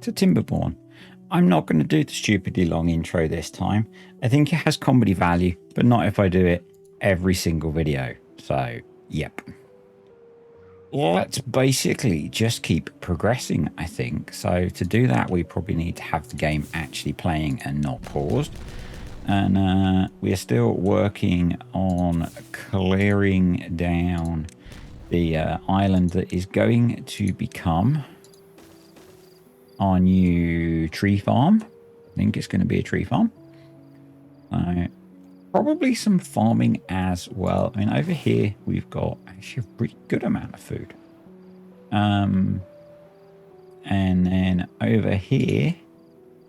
to TimberBorn. I'm not going to do the stupidly long intro this time. I think it has comedy value, but not if I do it every single video. So, yep. Let's basically just keep progressing, I think. So to do that, we probably need to have the game actually playing and not paused. And we are still working on clearing down the island that is going to become our new tree farm. I think it's going to be a tree farm. Probably some farming as well. I mean, over here we've got actually a pretty good amount of food. And then over here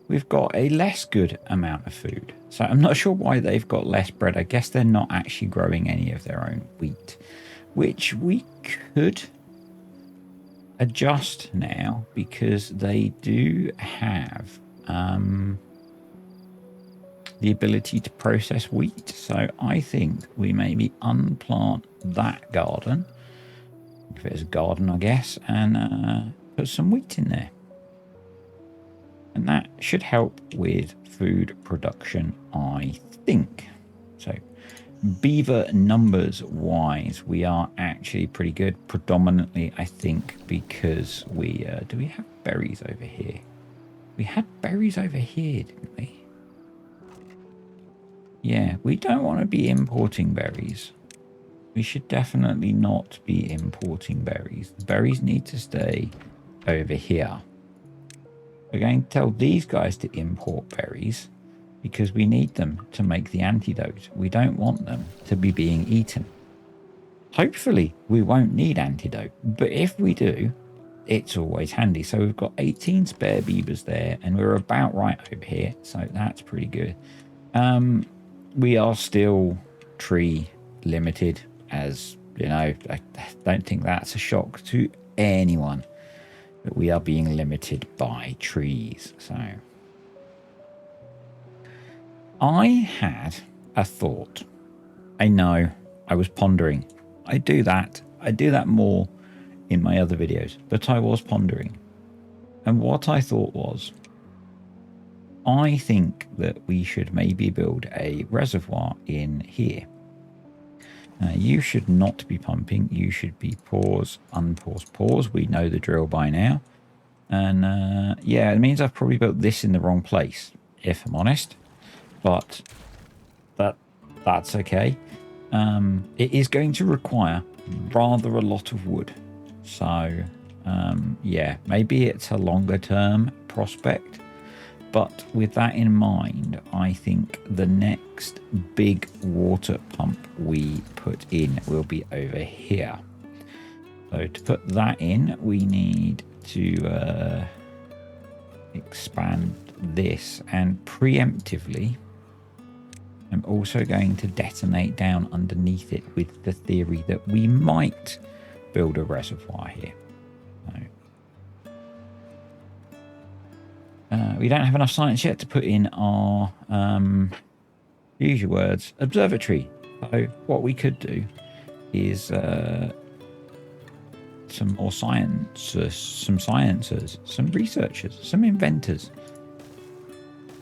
we've got a less good amount of food. So I'm not sure why they've got less bread. I guess they're not actually growing any of their own wheat, which we could adjust now because they do have the ability to process wheat. So I think we maybe unplant that garden, if it's a garden I guess, and put some wheat in there, and that should help with food production, I think. So beaver numbers wise, we are actually pretty good, predominantly I think because we do we have berries over here? We had berries over here, didn't we? Yeah, we don't want to be importing berries. We should definitely not be importing berries. The berries need to stay over here. We're going to tell these guys to import berries because we need them to make the antidote. We don't want them to be being eaten. Hopefully we won't need antidote, but if we do, it's always handy. So we've got 18 spare beavers there, and we're about right over here, so that's pretty good. We are still tree limited, as you know. I don't think that's a shock to anyone, but we are being limited by trees. So I had a thought. I know, I was pondering. I do that more in my other videos, but I was pondering. And what I thought was, I think that we should maybe build a reservoir in here. You should not be pumping. You should be pause, unpause, pause. We know the drill by now. And yeah, it means I've probably built this in the wrong place, if I'm honest. But that's okay. It is going to require rather a lot of wood. So yeah, maybe it's a longer term prospect. But with that in mind, I think the next big water pump we put in will be over here. So to put that in, we need to expand this, and preemptively, I'm also going to detonate down underneath it with the theory that we might build a reservoir here. We don't have enough science yet to put in our, use your words, observatory. So what we could do is some more scientists, some sciencers, some researchers, some inventors.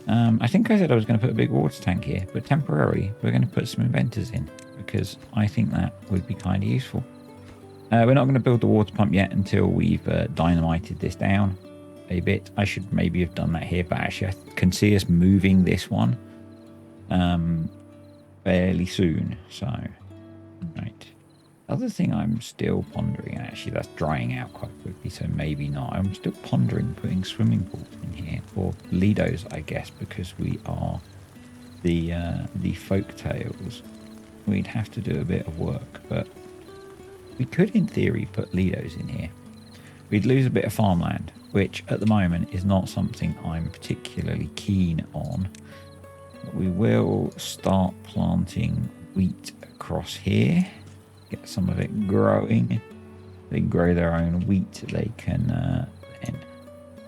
I think I said I was going to put a big water tank here, but temporarily we're going to put some inventors in because I think that would be kind of useful. We're not going to build the water pump yet until we've dynamited this down a bit. I should maybe have done that here, but actually I can see us moving this one fairly soon. So right, other thing I'm still pondering, actually that's drying out quite quickly, so maybe not. I'm still pondering putting swimming pools in here, or Lidos I guess, because we are the Folktails. We'd have to do a bit of work, but we could in theory put Lidos in here. We'd lose a bit of farmland, which at the moment is not something I'm particularly keen on. But we will start planting wheat across here, get some of it growing. They grow their own wheat, they can then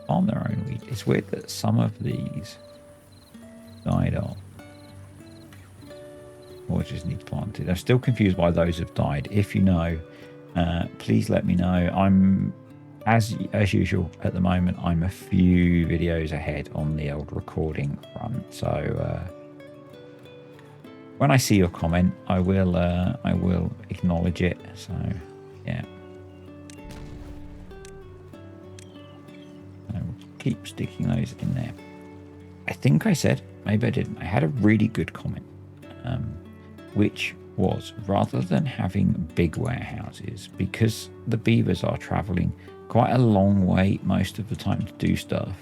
farm their own wheat. It's weird that some of these died off, or just need planted. I'm still confused why those have died. If you know, please let me know. as usual, at the moment, I'm a few videos ahead on the old recording front. So when I see your comment, I will acknowledge it. So yeah, I will keep sticking those in there. I think I said, maybe I didn't. I had a really good comment, which was, rather than having big warehouses, because the beavers are traveling quite a long way most of the time to do stuff,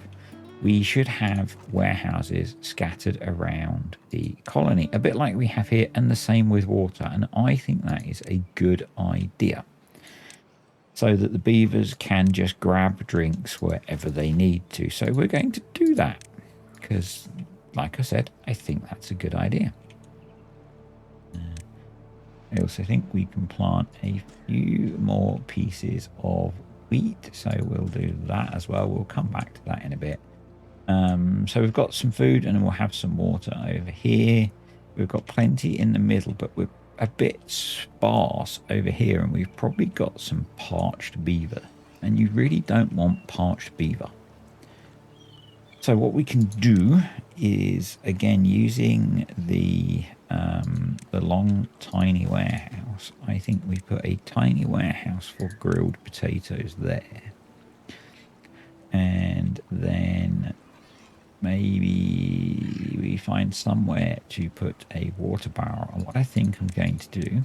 we should have warehouses scattered around the colony, a bit like we have here, and the same with water. And I think that is a good idea, so that the beavers can just grab drinks wherever they need to. So we're going to do that because, like I said, I think that's a good idea. I also think we can plant a few more pieces of wheat, so we'll do that as well. We'll come back to that in a bit. So we've got some food, and then we'll have some water over here. We've got plenty in the middle, but we're a bit sparse over here, and we've probably got some parched beaver, and you really don't want parched beaver. So what we can do is, again, using the long tiny warehouse, I think we put a tiny warehouse for grilled potatoes there, and then maybe we find somewhere to put a water barrel. And what I think I'm going to do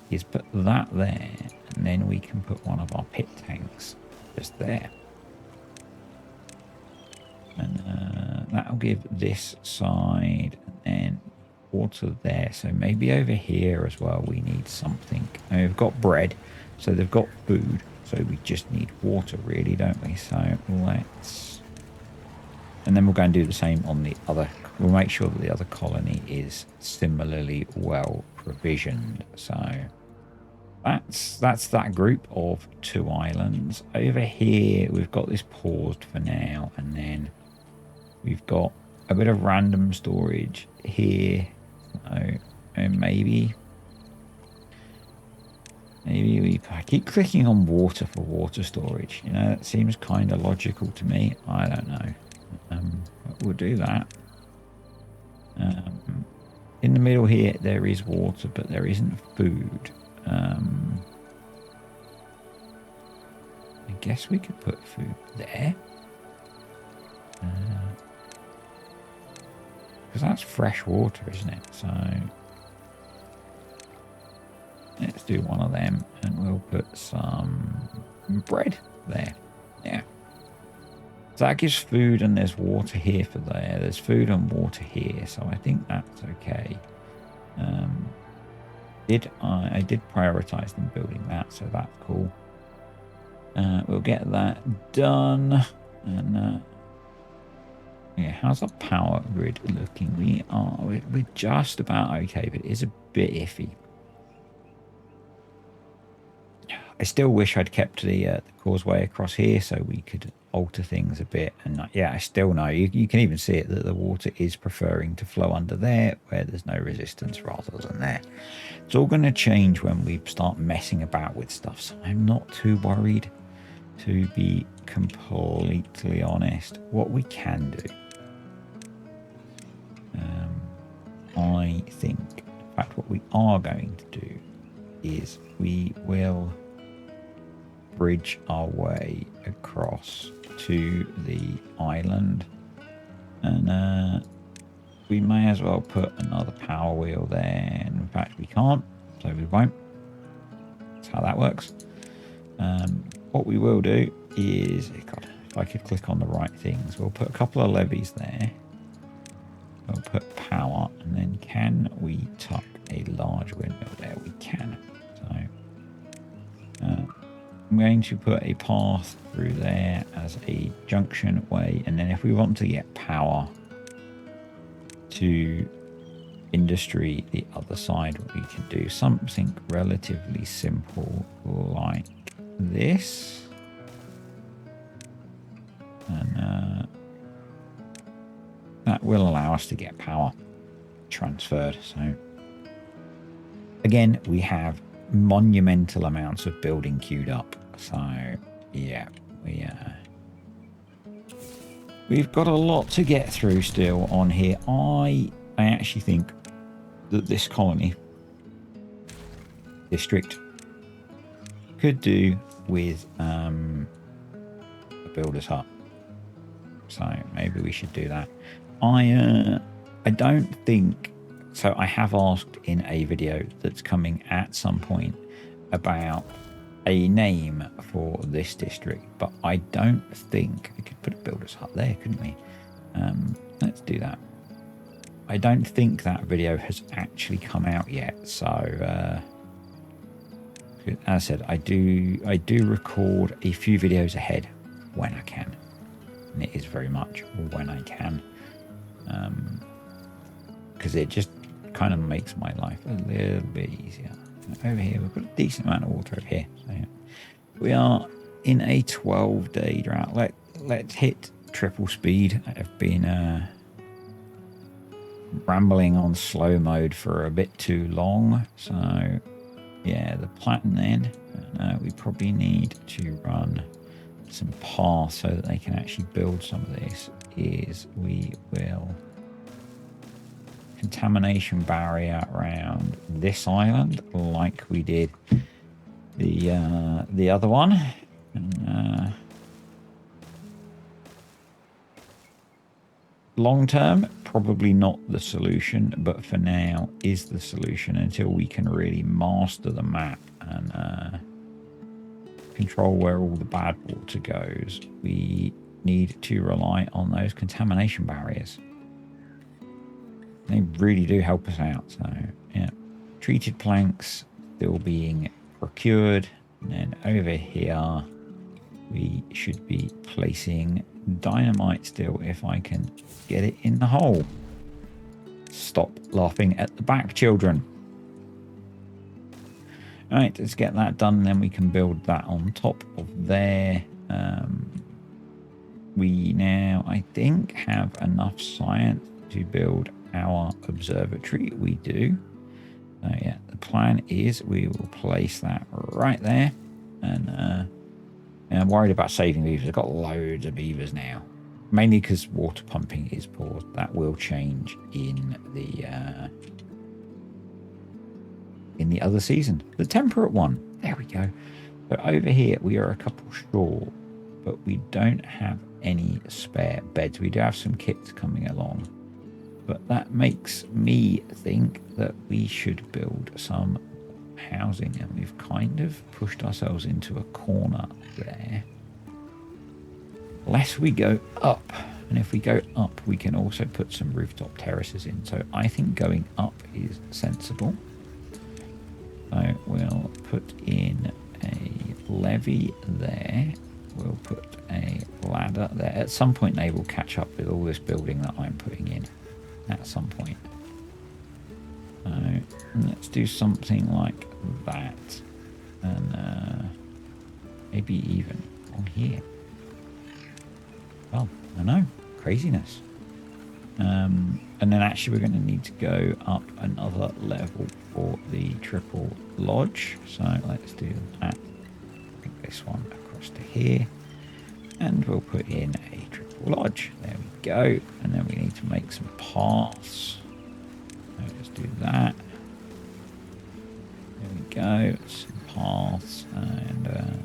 is put that there, and then we can put one of our pit tanks just there. And that'll give this side and then water there. So maybe over here as well we need something. And we've got bread, so they've got food, so we just need water really, don't we? So let's, and then we'll go and do the same on the other. We'll make sure that the other colony is similarly well provisioned. So that's that group of 2 islands. Over here we've got this paused for now, and then we've got a bit of random storage here. So, and maybe I keep clicking on water for water storage. You know, that seems kind of logical to me. I don't know. We'll do that. In the middle here there is water, but there isn't food. I guess we could put food there. Because that's fresh water, isn't it? So let's do one of them, and we'll put some bread there. Yeah. So that gives food, and there's water here for there. There's food and water here, so I think that's okay. I did prioritize them building that, so that's cool. We'll get that done. And yeah, how's our power grid looking? We're just about okay, but it is a bit iffy. I still wish I'd kept the causeway across here so we could alter things a bit. And yeah, I still know you can even see it that the water is preferring to flow under there where there's no resistance rather than there. It's all going to change when we start messing about with stuff, so I'm not too worried, to be completely honest. What we can do, I think, in fact, what we are going to do is we will bridge our way across to the island, and we may as well put another power wheel there. And in fact, we can't, so we won't. That's how that works. What we will do is, God, if I could click on the right things, we'll put a couple of levies there. We'll put power, and then can we tuck a large windmill there? We can. So I'm going to put a path through there as a junction way, and then if we want to get power to industry the other side, we can do something relatively simple like this, and that will allow us to get power transferred. So again, we have monumental amounts of building queued up, So, yeah, we've got a lot to get through still on here. I actually think that this colony district could do with a builder's hut. So maybe we should do that. I don't think so. I have asked in a video that's coming at some point about a name for this district, but I don't think we could put a builder's hut there, couldn't we? Let's do that. I don't think that video has actually come out yet, so as I said, I do record a few videos ahead when I can, and it is very much when I can, because it just kind of makes my life a little bit easier. Over here, we've got a decent amount of water over here. So yeah. We are in a 12-day drought. Let's hit triple speed. I've been rambling on slow mode for a bit too long. So yeah, the plan then, we probably need to run some paths so that they can actually build some of this, is we will contamination barrier around this island like we did the other one, and long term probably not the solution, but for now is the solution until we can really master the map and control where all the bad water goes. We need to rely on those contamination barriers. They really do help us out. So yeah, treated planks still being procured, and then over here we should be placing dynamite still if I can get it in the hole. Stop laughing at the back, children. All right, let's get that done, then we can build that on top of there. We now, I think, have enough science to build our observatory. We do. So yeah, the plan is we will place that right there, and I'm worried about saving beavers. I've got loads of beavers now, mainly because water pumping is paused. That will change in the other season, the temperate one. There we go. So over here we are a couple short, but we don't have any spare beds. We do have some kits coming along, but that makes me think that we should build some housing, and we've kind of pushed ourselves into a corner there. Lest we go up, and if we go up we can also put some rooftop terraces in, so I think going up is sensible. So we'll put in a levee there, we'll put a ladder there. At some point they will catch up with all this building that I'm putting in at some point. So let's do something like that, and maybe even on here. Well, I know, craziness. And then actually we're going to need to go up another level for the triple lodge. So let's do that. I think this one across to here, and we'll put in a triple lodge. There we go. And then we need to make some paths. So let's do that. There we go. Some paths and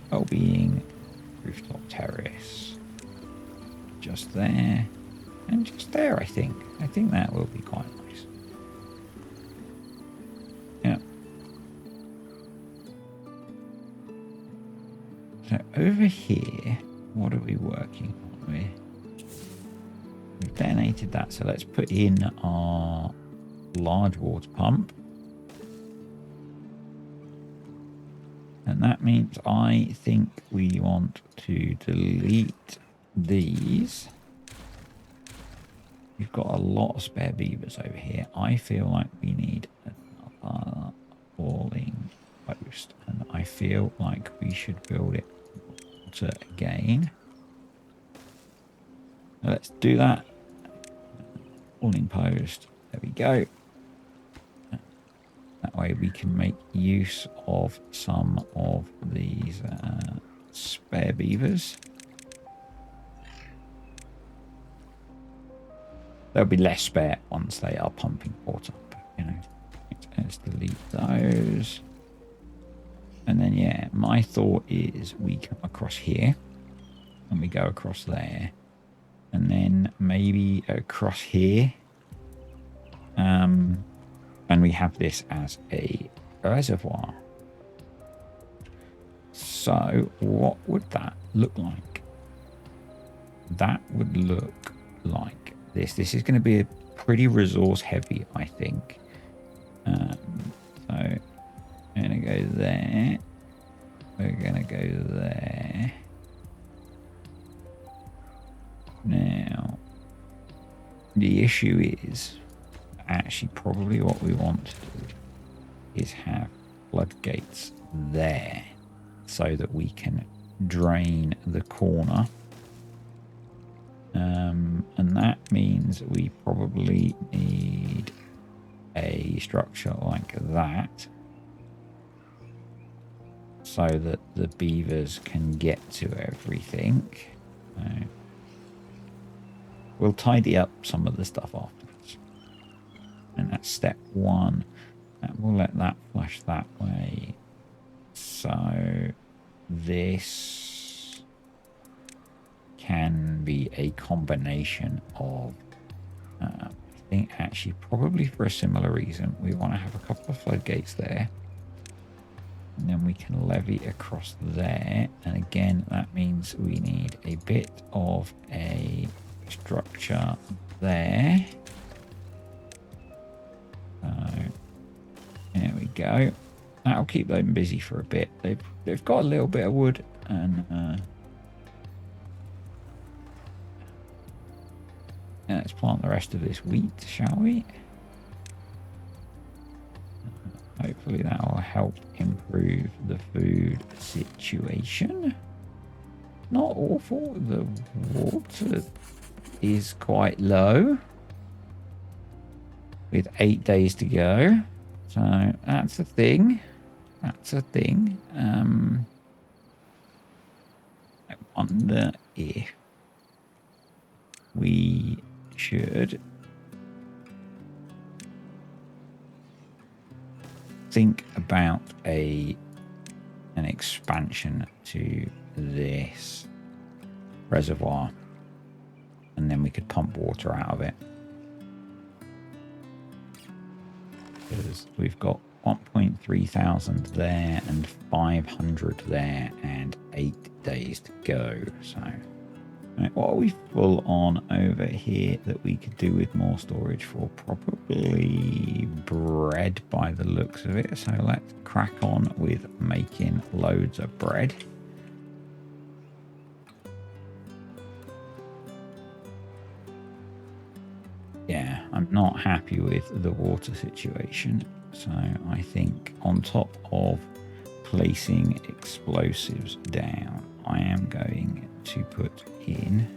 well-being rooftop terrace. Just there and just there. I think that will be quite nice. Yeah. So over here, what are we working on? We've detonated that, so let's put in our large water pump, and that means I think we want to delete these. We've got a lot of spare beavers over here. I feel like we need another falling post, and I feel like we should build it water again. So let's do that. Falling post. There we go. That way we can make use of some of these spare beavers. There'll be less spare once they are pumping water. But, you know, let's delete those. And then, yeah, my thought is we come across here and we go across there. And then maybe across here. And we have this as a reservoir. So what would that look like? That would look like this. This is going to be a pretty resource heavy, I think. So I'm going to go there. We're going to go there. Now, the issue is actually probably what we want to do is have floodgates there so that we can drain the corner. And that means we probably need a structure like that so that the beavers can get to everything. We'll tidy up some of the stuff afterwards. And that's step one. And we'll let that flush that way. So this can be a combination of, I think actually probably for a similar reason, we want to have a couple of floodgates there. And then we can levy across there. And again, that means we need a bit of a structure there. So there we go. That'll keep them busy for a bit. They've got a little bit of wood, and let's plant the rest of this wheat, shall we? Hopefully that will help improve the food situation. Not awful. The water is quite low with 8 days to go. So that's a thing. That's a thing. I wonder if we should think about an expansion to this reservoir, and then we could pump water out of it, because we've got 1.3 thousand there and 500 there and 8 days to go. So right, what are we full on over here that we could do with more storage for? Probably bread by the looks of it. So let's crack on with making loads of bread. Yeah, I'm not happy with the water situation. So I think on top of placing explosives down, I am going to put in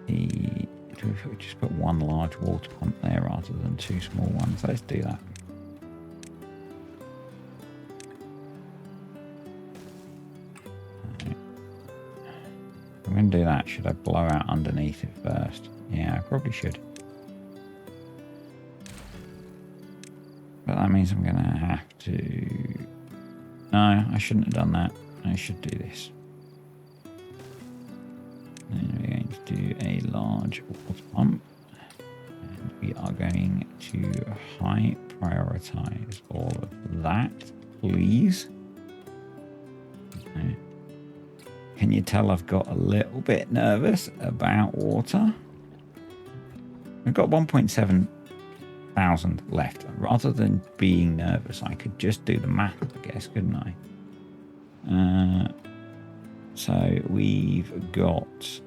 the... just put one large water pump there rather than two small ones. Let's do that. Right. I'm going to do that. Should I blow out underneath it first? Yeah, I probably should. But that means I'm going to have to... No, I shouldn't have done that. I should do this. And we're going to do a large water pump. And we are going to high prioritize all of that, please. Okay. Can you tell I've got a little bit nervous about water? We've got 1.7 thousand left. Rather than being nervous, I could just do the math, I guess, couldn't I? So we've got...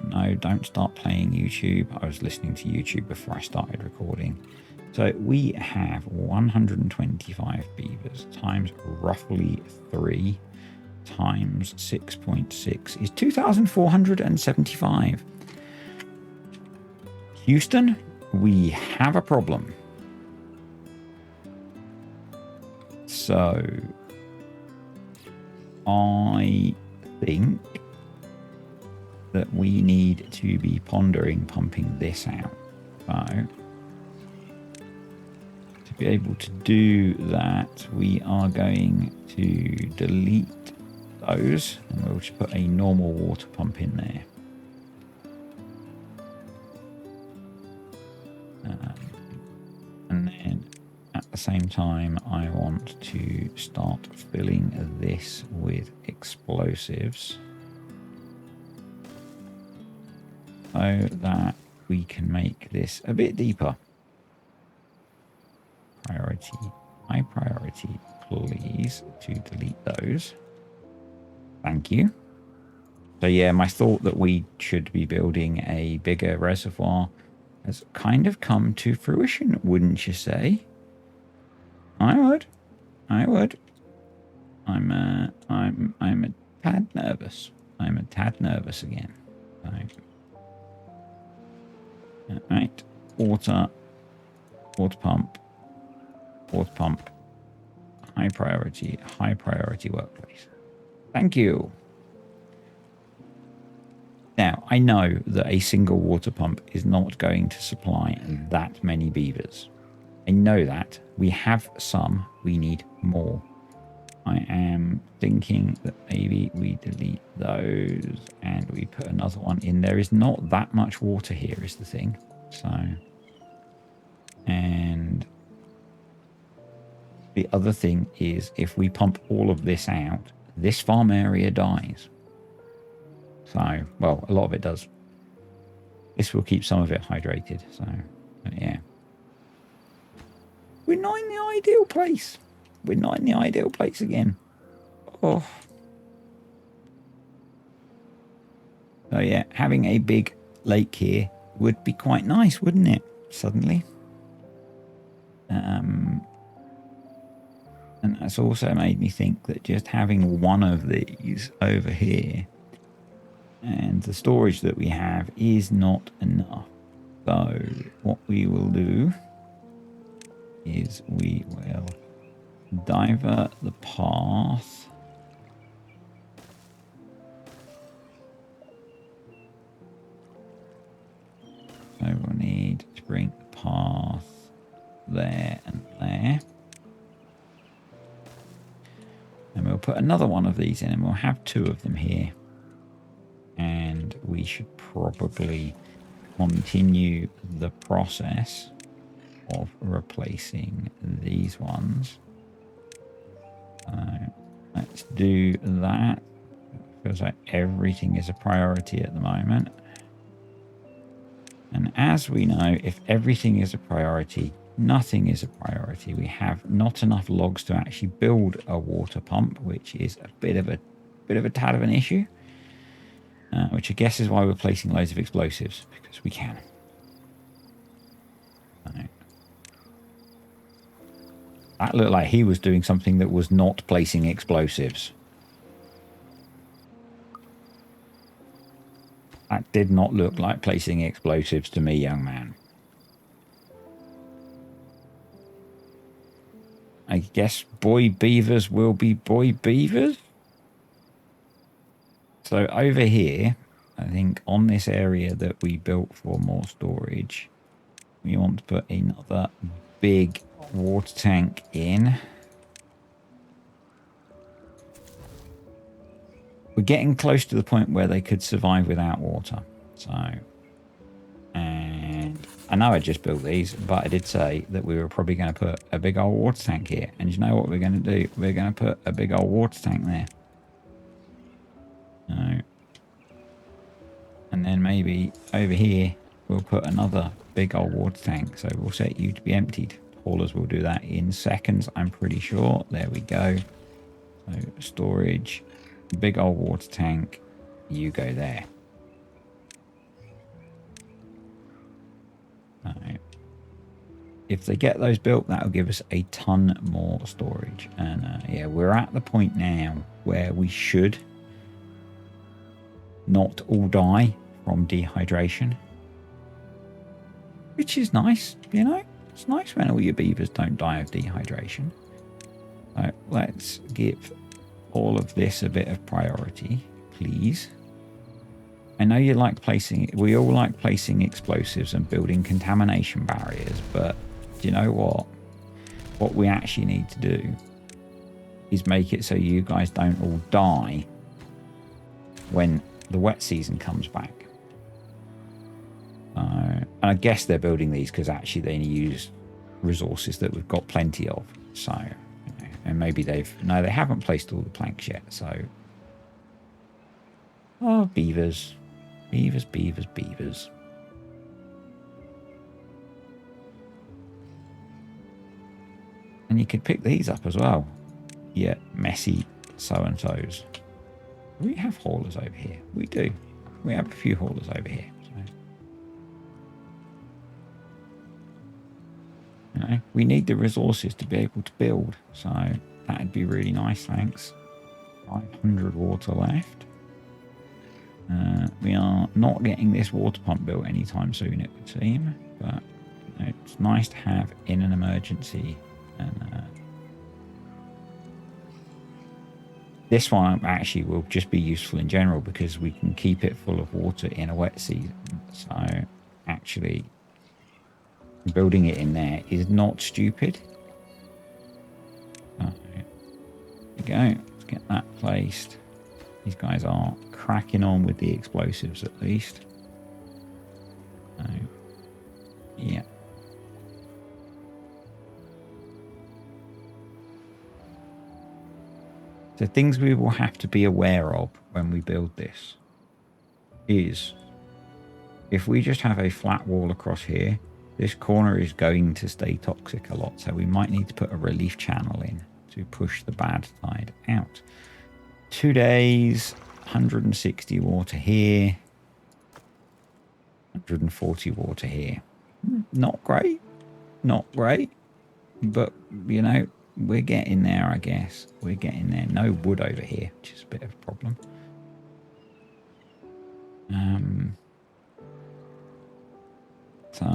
no, don't start playing YouTube. I was listening to YouTube before I started recording. So we have 125 beavers times roughly 3 times 6.6 is 2,475. Houston, we have a problem. So I think that we need to be pondering pumping this out. So to be able to do that, we are going to delete those, and we'll just put a normal water pump in there. And then at the same time, I want to start filling this with explosives so that we can make this a bit deeper. Priority, high priority, please, to delete those. Thank you. So yeah, my thought that we should be building a bigger reservoir has kind of come to fruition, wouldn't you say? I would. I'm a tad nervous. I'm a tad nervous again. Right. Water pump, high priority workplace. Thank you. Now, I know that a single water pump is not going to supply that many beavers. I know that. We have some. We need more. I am thinking that maybe we delete those and we put another one in. There is not that much water here is the thing. So, and the other thing is if we pump all of this out, this farm area dies. So, well, a lot of it does. This will keep some of it hydrated. So, yeah. We're not in the ideal place. We're not in the ideal place again. Oh. So, yeah, having a big lake here would be quite nice, wouldn't it? Suddenly. And that's also made me think that just having one of these over here and the storage that we have is not enough. So what we will do is we will divert the path so we'll need to bring the path there and there, and we'll put another one of these in, and we'll have two of them here. And we should probably continue the process of replacing these ones. Let's do that. Feels like everything is a priority at the moment. And as we know, if everything is a priority, nothing is a priority. We have not enough logs to actually build a water pump, which is a bit of a tad of an issue. Which I guess is why we're placing loads of explosives, because we can. That looked like he was doing something that was not placing explosives. That did not look like placing explosives to me, young man. I guess boy beavers will be boy beavers. So over here, I think on this area that we built for more storage, we want to put another big water tank in. We're getting close to the point where they could survive without water. So, and I know I just built these, but I did say that we were probably going to put a big old water tank here. And you know what we're going to do? We're going to put a big old water tank there. And then maybe over here we'll put another big old water tank. So we'll set you to be emptied. Haulers will do that in seconds, I'm pretty sure. There we go. So storage, big old water tank, you go there. If they get those built, that'll give us a ton more storage. And yeah, we're at the point now where we should not all die from dehydration, which is nice, you know. It's nice when all your beavers don't die of dehydration. So let's give all of this a bit of priority, please. I know you like placing, we all like placing explosives and building contamination barriers, but do you know what? What we actually need to do is make it so you guys don't all die when the wet season comes back. And I guess they're building these because actually they use resources that we've got plenty of. So, you know, and maybe they haven't placed all the planks yet. So, oh, beavers, beavers, beavers, beavers. And you could pick these up as well. Yeah, messy so-and-sos. We have haulers over here. We do. We have a few haulers over here. So, you know, we need the resources to be able to build. So that'd be really nice, thanks. 500 water left. We are not getting this water pump built anytime soon, it would seem. But you know, it's nice to have in an emergency. And this one actually will just be useful in general because we can keep it full of water in a wet season. So actually building it in there is not stupid. So, there we go. Let's get that placed. These guys are cracking on with the explosives at least. So, yeah. The things we will have to be aware of when we build this is if we just have a flat wall across here, this corner is going to stay toxic a lot. So we might need to put a relief channel in to push the bad tide out. 2 days, 160 water here, 140 water here. Not great, not great, but you know, we're getting there, I guess. We're getting there. No wood over here, which is a bit of a problem. So,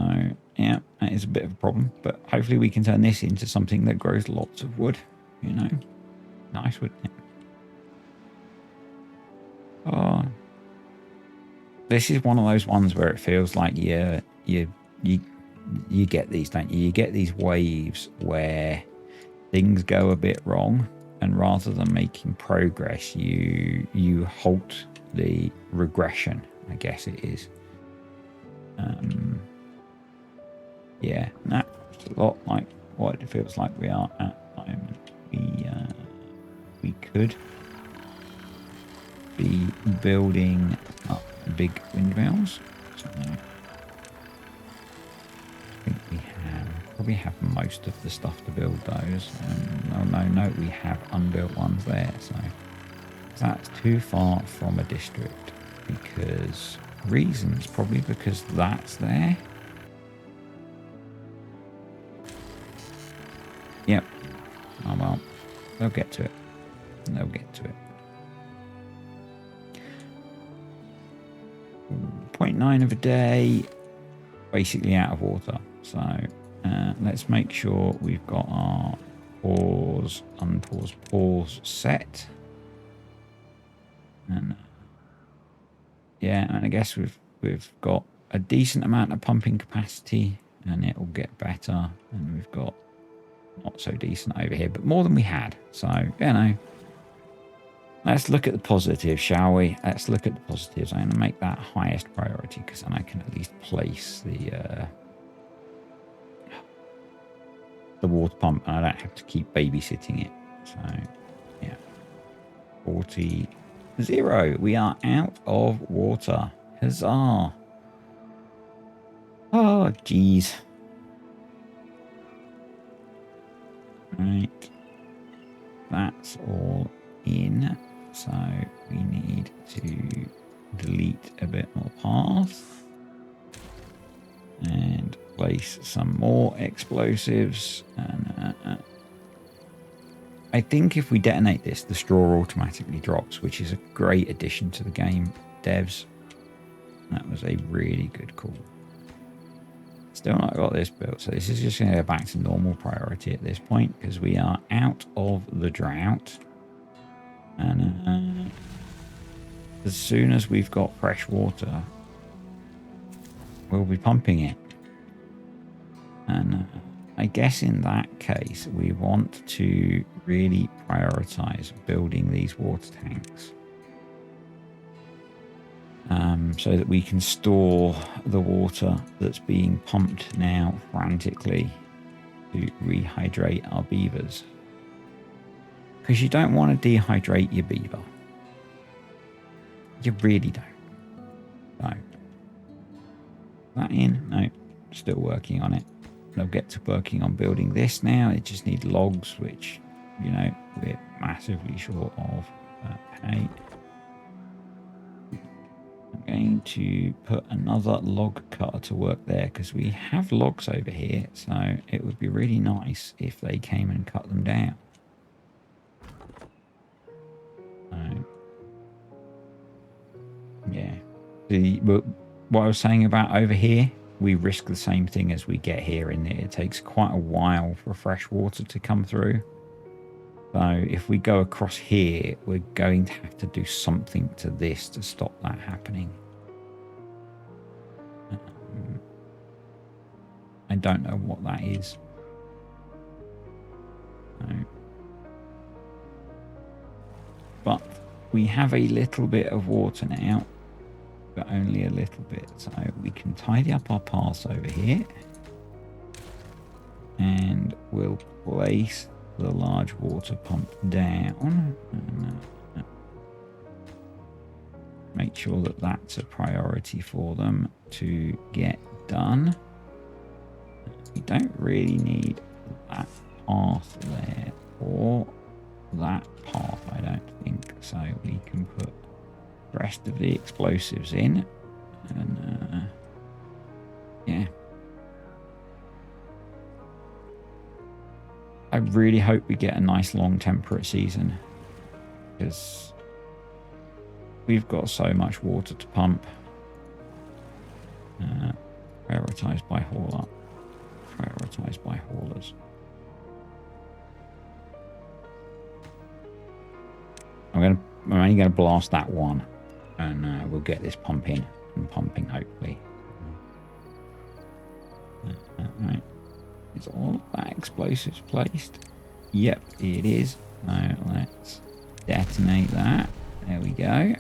yeah, that is a bit of a problem. But hopefully we can turn this into something that grows lots of wood. You know, nice wood. Oh, this is one of those ones where it feels like you get these, don't you? You get these waves where things go a bit wrong, and rather than making progress, you halt the regression, I guess it is. Yeah, that's a lot like what it feels like we are at the moment. We could be building up big windmills. So I think we probably have most of the stuff to build those. No, we have unbuilt ones there. So that's too far from a district because reasons, probably because that's there. Yep. Oh well, they'll get to it. They'll get to it. 0.9 of a day, basically out of water. So let's make sure we've got our pause, unpause, pause set. And yeah, and I guess we've got a decent amount of pumping capacity, and it will get better. And we've got not so decent over here, but more than we had. So, you know, let's look at the positives, shall we? Let's look at the positives. I'm going to make that highest priority because then I can at least place the water pump and I don't have to keep babysitting it. So, yeah. 40, 0. We are out of water. Huzzah. Oh, geez. Right. That's all in. So we need to delete a bit more path and place some more explosives. And I think if we detonate this, the straw automatically drops, which is a great addition to the game, devs. That was a really good call. Still not got this built, so this is just going to go back to normal priority at this point because we are out of the drought. And as soon as we've got fresh water, we'll be pumping it. And I guess in that case, we want to really prioritize building these water tanks. So that we can store the water that's being pumped now frantically to rehydrate our beavers. Because you don't want to dehydrate your beaver. You really don't. So, that in? No, still working on it. They'll get to working on building this now. It just needs logs, which, you know, we're massively short of. Hey. I'm going to put another log cutter to work there because we have logs over here, so it would be really nice if they came and cut them down. Yeah. What I was saying about over here, we risk the same thing as we get here in there. It takes quite a while for fresh water to come through. So if we go across here, we're going to have to do something to this to stop that happening. I don't know what that is. No. But we have a little bit of water now, but only a little bit. So we can tidy up our paths over here. And we'll place the large water pump down and make sure that that's a priority for them to get done. We don't really need that path there or that path, I don't think. So we can put the rest of the explosives in and yeah. I really hope we get a nice long temperate season because we've got so much water to pump. Prioritized by hauler. Prioritized by haulers. I'm only going to blast that one and we'll get this pumping hopefully. Right. Is all of that explosives placed? Yep, it is. Now let's detonate that. There we go.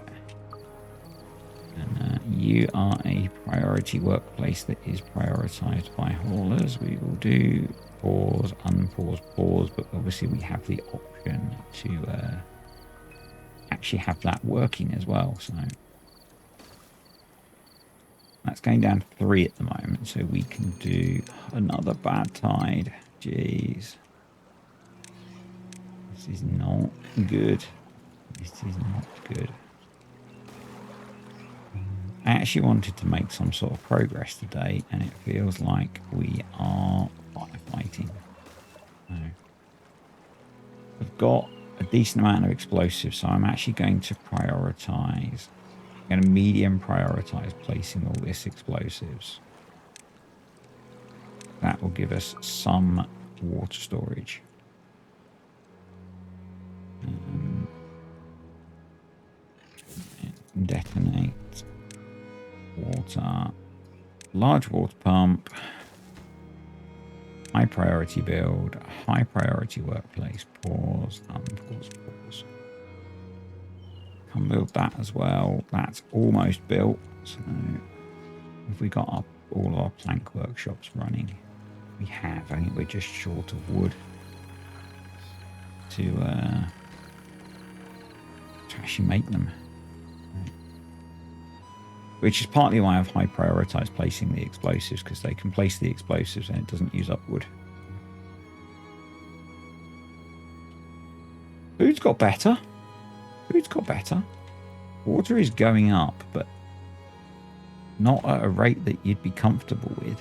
And you are a priority workplace that is prioritized by haulers. We will do pause, unpause, pause, but obviously we have the option to actually have that working as well. So that's going down to 3 at the moment, so we can do another bad tide. Jeez. This is not good. This is not good. I actually wanted to make some sort of progress today, and it feels like we are firefighting. No. We've got a decent amount of explosives, so I'm actually going to prioritize. I'm going to medium prioritize placing all this explosives. That will give us some water storage. Detonate water, large water pump, high priority build, high priority workplace, pause, unpause, pause. Can build that as well. That's almost built. So if we got all our plank workshops running, we have. I think we're just short of wood to actually make them. Which is partly why I've high prioritized placing the explosives, because they can place the explosives and it doesn't use up wood. Food's got better. Food's got better. Water is going up, but not at a rate that you'd be comfortable with.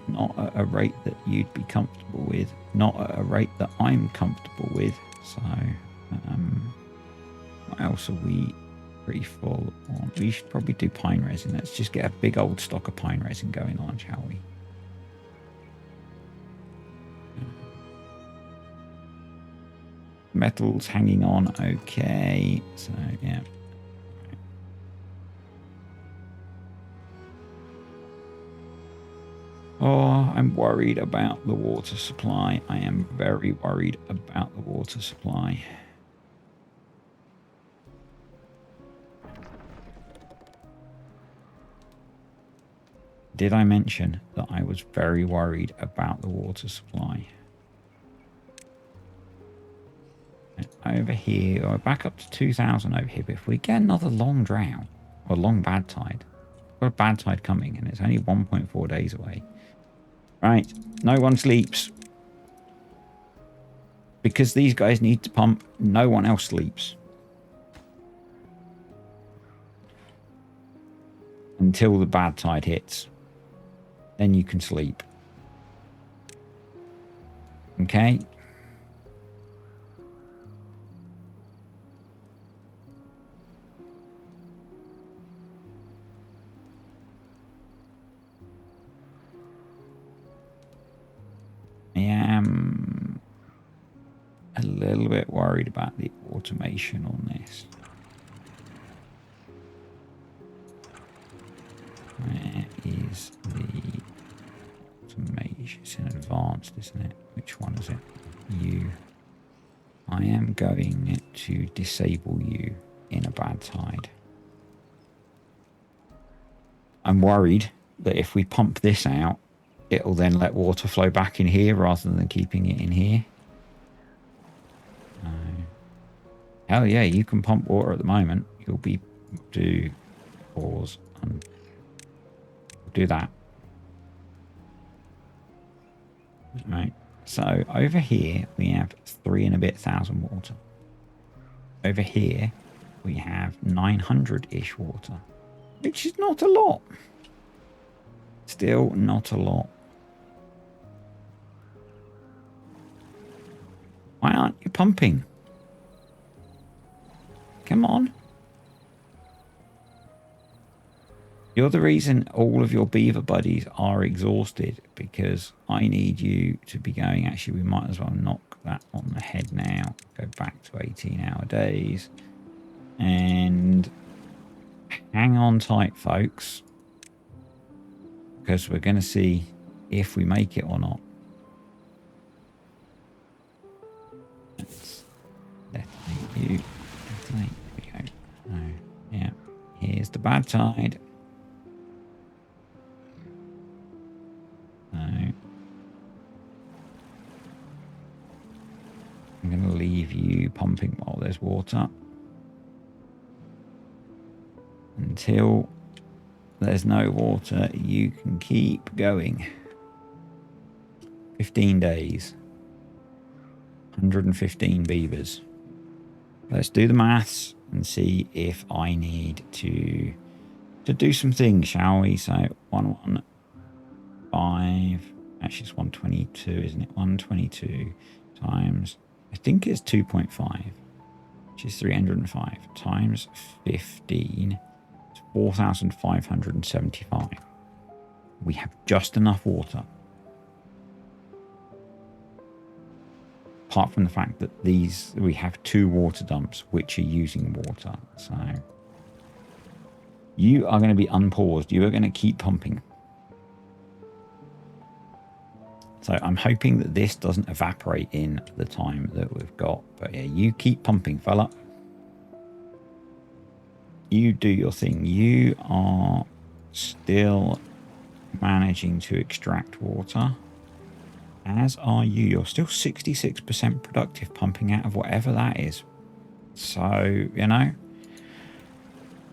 Not at a rate that you'd be comfortable with. Not at a rate that I'm comfortable with. So, what else are we pretty full on. We should probably do pine resin. Let's just get a big old stock of pine resin going on, shall we? Metals hanging on okay. So, yeah. Oh, I'm worried about the water supply. I am very worried about the water supply. Did I mention that I was very worried about the water supply? And over here, we're back up to 2,000 over here, but if we get another long drought, or long bad tide, we've got a bad tide coming, and it's only 1.4 days away. Right, no one sleeps. Because these guys need to pump, no one else sleeps. Until the bad tide hits. Then you can sleep. Okay? I am a little bit worried about the automation on this. Where is the automation? It's in advanced, isn't it? Which one is it? You. I am going to disable you in a bad tide. I'm worried that if we pump this out, it'll then let water flow back in here rather than keeping it in here. Hell yeah, you can pump water at the moment. You'll be do pause and do that. Right. So over here we have 3 and a bit thousand water. Over here we have 900-ish water, which is not a lot. Still not a lot. Why aren't you pumping? Come on. You're the reason all of your beaver buddies are exhausted, because I need you to be going. Actually, we might as well knock that on the head now. Go back to 18-hour days. And hang on tight, folks, because we're going to see if we make it or not. Let's detonate you. Detonate. There we go. Oh, yeah. Here's the bad tide. So I'm going to leave you pumping while there's water until there's no water. You can keep going. 15 days, 115 beavers. Let's do the maths and see if I need to do some things, shall we? So 115, actually it's 122, isn't it? 122 times, I think it's 2.5, which is 305 times 15, it's 4,575. We have just enough water. Apart from the fact that we have 2 water dumps which are using water. So you are going to be unpaused. You are going to keep pumping. So I'm hoping that this doesn't evaporate in the time that we've got. But yeah, you keep pumping, fella. You do your thing. You are still managing to extract water. As are you. You're still 66% productive pumping out of whatever that is. So, you know,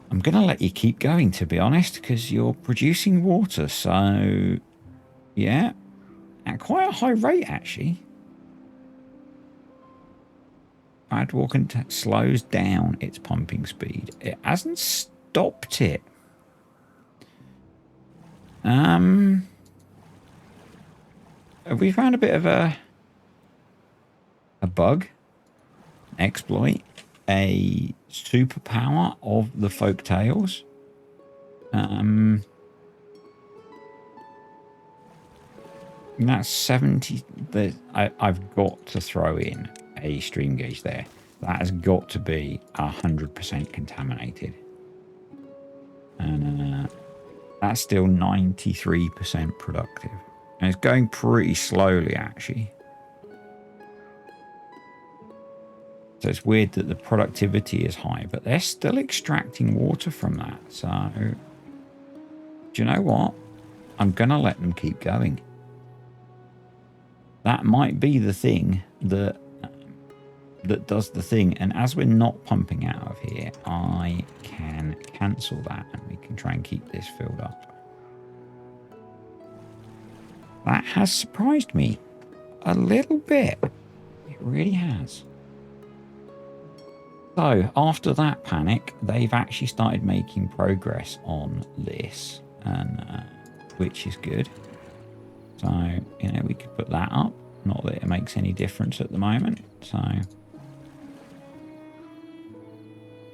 I'm going to let you keep going, to be honest, because you're producing water. So, yeah, at quite a high rate, actually. Badwalking slows down its pumping speed. It hasn't stopped it. Have we found a bit of a bug, exploit, a superpower of the Folktails. That's 70. I've got to throw in a stream gauge there. That has got to be 100% contaminated. And that's still 93% productive. And it's going pretty slowly, actually. So it's weird that the productivity is high, but they're still extracting water from that. So, do you know what? I'm going to let them keep going. That might be the thing that does the thing. And as we're not pumping out of here, I can cancel that and we can try and keep this filled up. That has surprised me a little bit. It really has. So after that panic, they've actually started making progress on this, and which is good. So, you know, we could put that up. Not that it makes any difference at the moment. So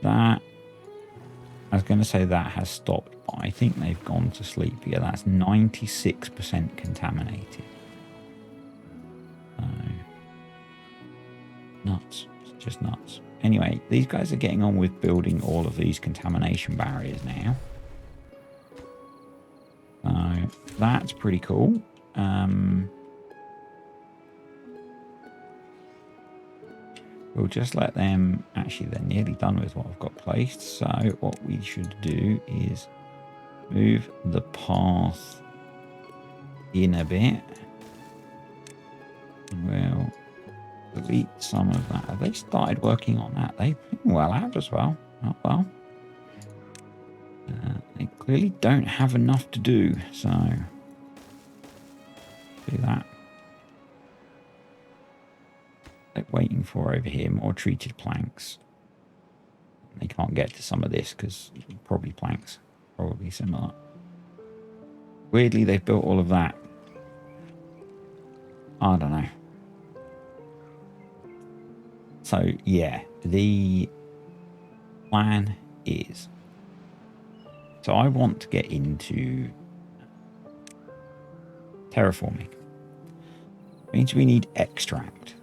that, I was going to say that has stopped, but I think they've gone to sleep. Yeah, that's 96% contaminated. So, nuts. It's just nuts. Anyway, these guys are getting on with building all of these contamination barriers now. So that's pretty cool. We'll just let them, actually they're nearly done with what I've got placed. So what we should do is move the path in a bit. We'll delete some of that. Have they started working on that? They well have as well. Oh well. They clearly don't have enough to do, so do that. They're waiting for over here more treated planks. They can't get to some of this because probably planks, probably similar. Weirdly, they've built all of that. I don't know. So yeah, the plan is, so I want to get into terraforming. It means we need extract.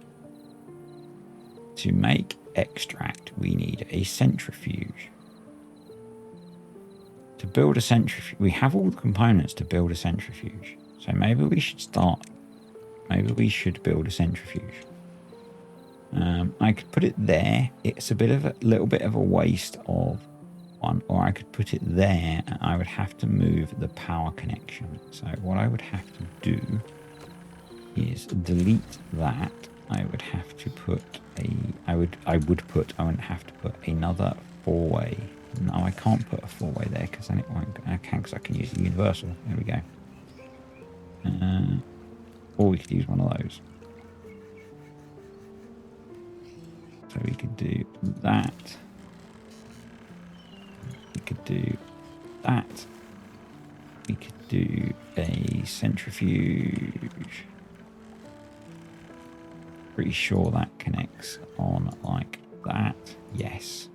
To make extract, we need a centrifuge. To build a centrifuge, we have all the components to build a centrifuge. So maybe we should start. Maybe we should build a centrifuge. I could put it there. It's a little bit of a waste of one, or I could put it there and I would have to move the power connection. So what I would have to do is delete that. I would have to put I wouldn't have to put another four-way. No, I can't put a four-way there because then it won't. I can, because I can use the universal. There we go. Or we could use one of those. So we could do that. We could do that. We could do a centrifuge. Pretty sure that connects on like that. Yes.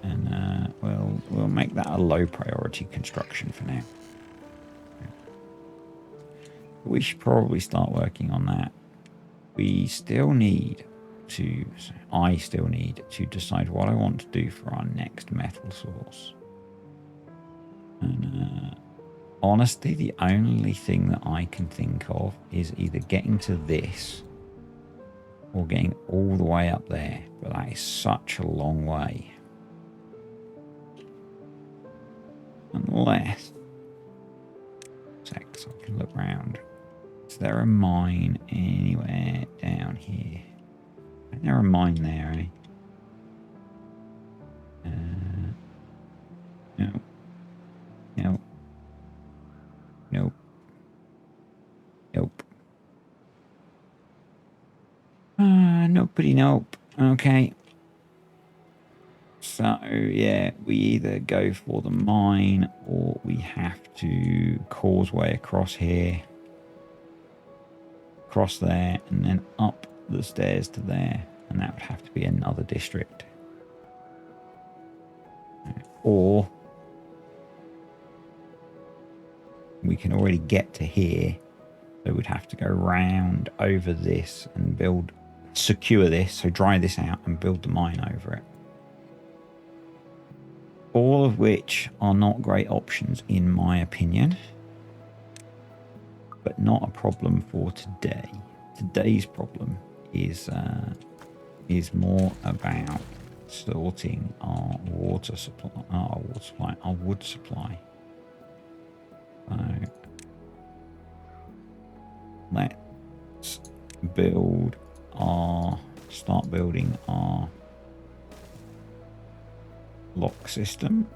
And we'll make that a low priority construction for now. We should probably start working on that. I still need to decide what I want to do for our next metal source. And honestly, the only thing that I can think of is either getting to this or getting all the way up there. But that is such a long way. Unless, so I can look around. Is there a mine anywhere down here? Is there a mine there, eh? No. No. Nope. Nope. Nobody, nope. Okay. So, yeah, we either go for the mine or we have to causeway across here. Across there and then up the stairs to there. And that would have to be another district. Or we can already get to here. So we'd have to go round over this and secure this. So dry this out and build the mine over it. All of which are not great options in my opinion. But not a problem for today. Today's problem is more about sorting our water supply, our wood supply. So let's start building our lock system.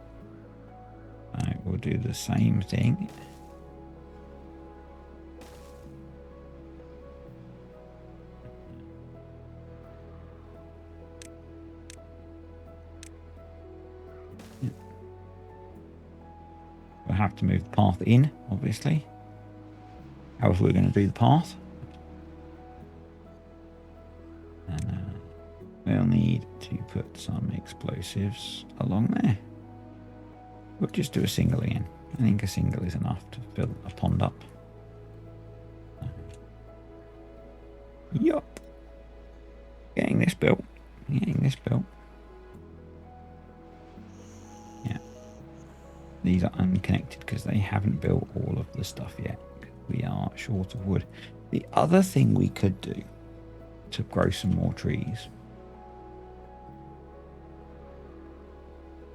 So we'll do the same thing. We'll have to move the path in, obviously. However, we're going to do the path. And we'll need to put some explosives along there. We'll just do a single again. I think a single is enough to fill a pond up. Yup. Getting this built. Getting this built. Yeah. These are unconnected because they haven't built all of the stuff yet. We are short of wood. The other thing we could do to grow some more trees.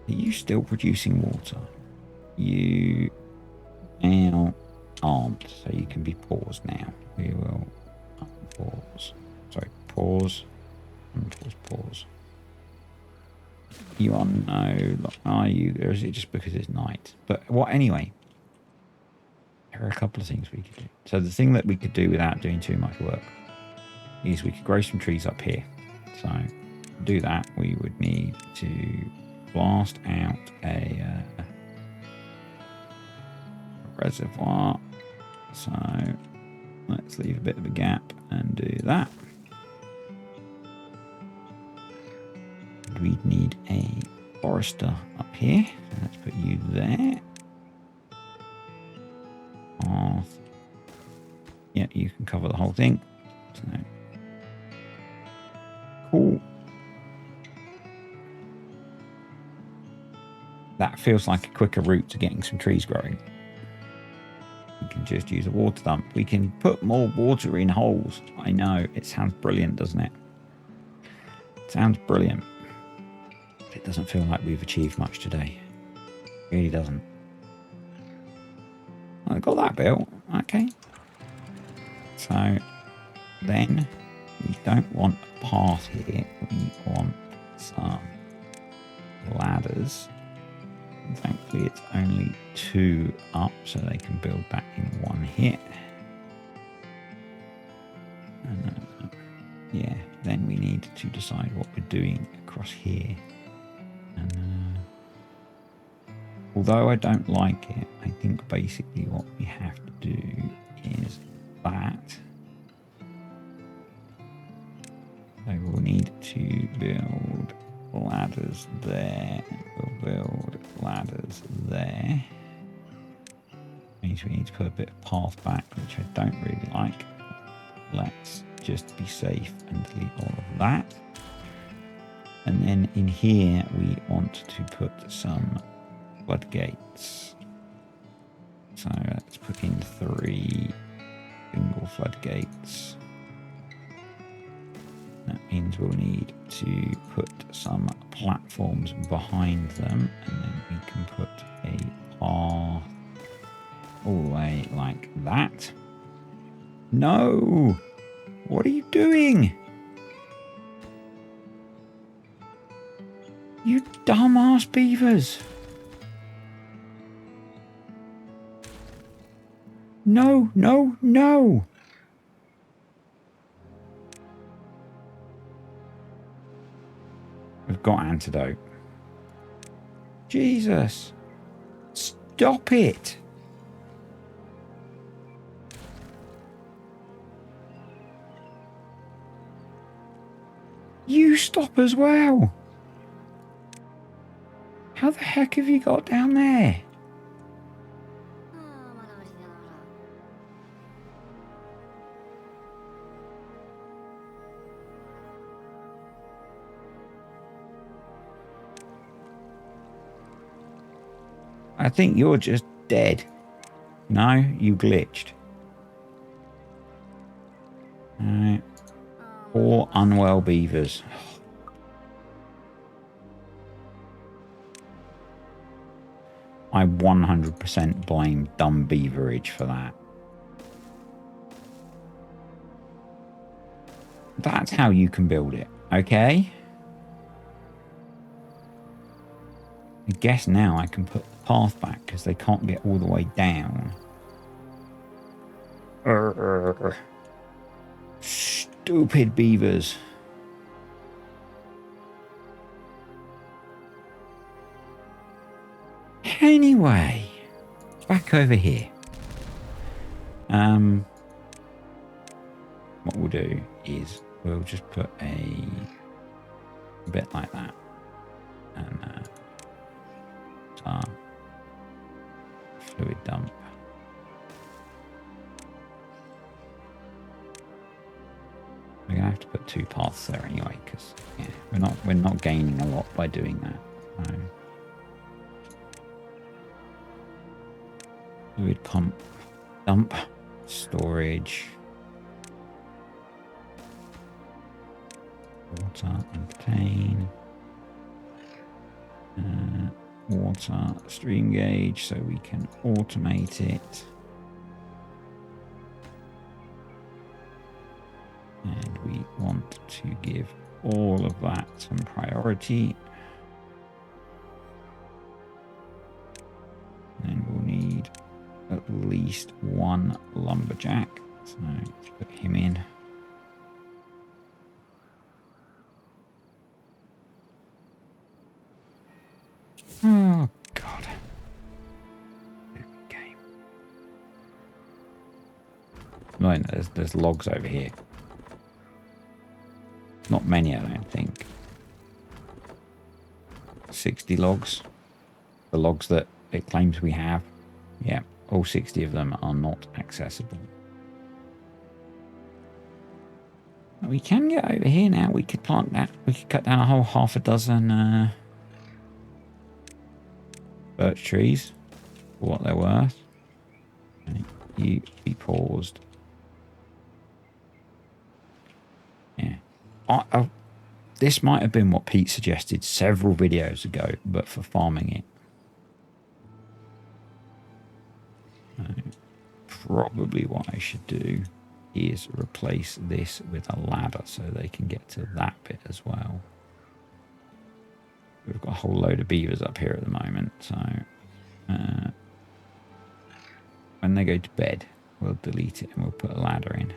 Are you still producing water? You now aren't, so you can be paused now. We will unpause. Sorry, pause. Unpause, pause. You are no, are you, or is it just because it's night? But what, anyway, there are a couple of things we could do. So the thing that we could do without doing too much work is we could grow some trees up here. So to do that, we would need to blast out a reservoir. So let's leave a bit of a gap and do that. We'd need a forester up here. So let's put you there. Path. Yeah, you can cover the whole thing. So cool. That feels like a quicker route to getting some trees growing. We can just use a water dump. We can put more water in holes. I know, it sounds brilliant, doesn't it? It sounds brilliant. But it doesn't feel like we've achieved much today. It really doesn't. I got that built. Okay. So then we don't want a path here. We want some ladders. And thankfully it's only 2 up, so they can build that in 1 hit. And yeah, then we need to decide what we're doing across here. And although I don't like it, I think basically what we have to do is that. So we'll need to build ladders there. We'll build ladders there. Means we need to put a bit of path back, which I don't really like. Let's just be safe and delete all of that. And then in here we want to put some floodgates. So let's put in 3 single floodgates. That means we'll need to put some platforms behind them, and then we can put a path all the way like that. No! What are you doing? You dumbass beavers! No, no, no! We've got antidote. Jesus! Stop it! You stop as well. How the heck have you got down there? I think you're just dead. No, you glitched. Alright. 4 unwell beavers. I 100% blame dumb beaverage for that. That's how you can build it, okay? I guess now I can put the path back because they can't get all the way down. Stupid beavers. Anyway, back over here. What we'll do is we'll just put a bit like that, and fluid dump. We're gonna have to put 2 paths there anyway, because yeah, we're not gaining a lot by doing that. So. Fluid pump, dump, storage, water and contain, water stream gauge so we can automate it, and we want to give all of that some priority. And we'll need at least 1 lumberjack, so let's put him in. Oh god. Game. No, there's logs over here. Not many, I don't think. 60 logs. The logs that it claims we have. Yeah, all 60 of them are not accessible. We can get over here now. We could plant that. We could cut down a whole half a dozen birch trees for what they're worth. And you be paused. Yeah. This might have been what Pete suggested several videos ago, but for farming it. Probably what I should do is replace this with a ladder so they can get to that bit as well. We've got a whole load of beavers up here at the moment, so when they go to bed, we'll delete it and we'll put a ladder in.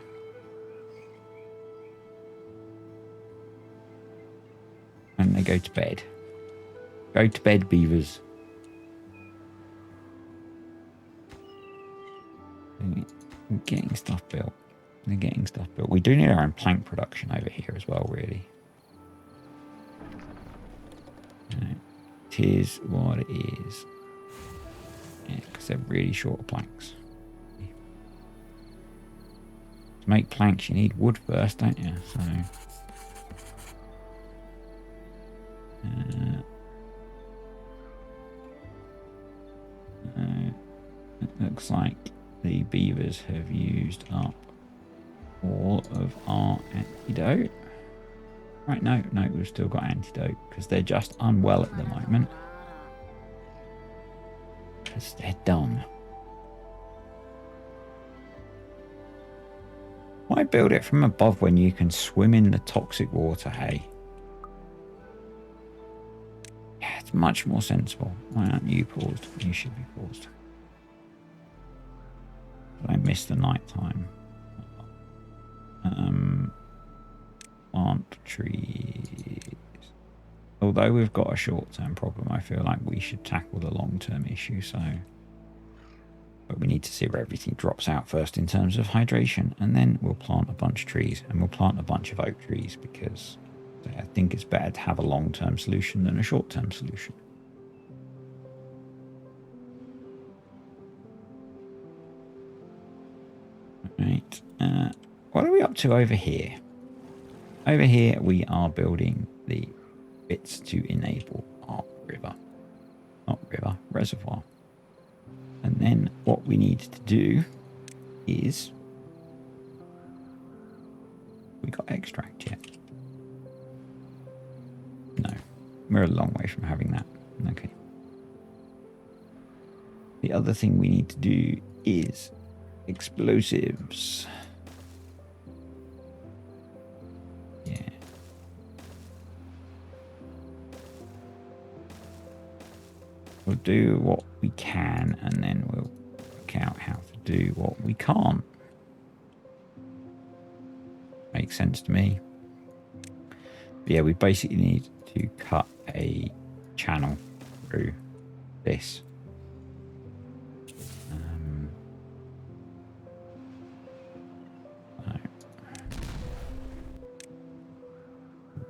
When they go to bed. Go to bed, beavers. We're getting stuff built. They're getting stuff built. We do need our own plank production over here as well, really. It is what it is. Yeah, because they're really short planks. To make planks, you need wood first, don't you? So... it looks like the beavers have used up all of our antidote. Right, no, we've still got antidote because they're just unwell at the moment. Because they're dumb. Why build it from above when you can swim in the toxic water, hey? Yeah, it's much more sensible. Why aren't you paused? You should be paused. I missed the night time. Plant trees. Although we've got a short-term problem, I feel like we should tackle the long-term issue. So, but we need to see where everything drops out first in terms of hydration, and then we'll plant a bunch of trees, and we'll plant a bunch of oak trees because I think it's better to have a long-term solution than a short-term solution. Right. What are we up to over here? Over here, we are building the bits to enable our reservoir. And then what we need to do is, we got extract yet? No, we're a long way from having that. Okay. The other thing we need to do is explosives. Yeah. We'll do what we can, and then we'll work out how to do what we can't. Makes sense to me. But yeah, we basically need to cut a channel through this.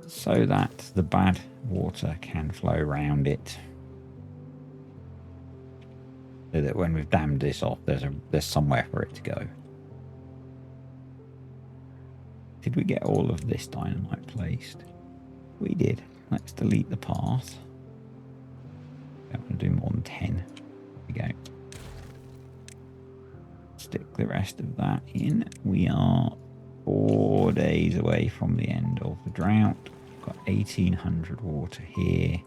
So that the bad water can flow around it. So that when we've dammed this off, there's somewhere for it to go. Did we get all of this dynamite placed? We did. Let's delete the path. I'm going to do more than 10. There we go. Stick the rest of that in. We are 4 days away from the end of the drought. We've got 1800 water here.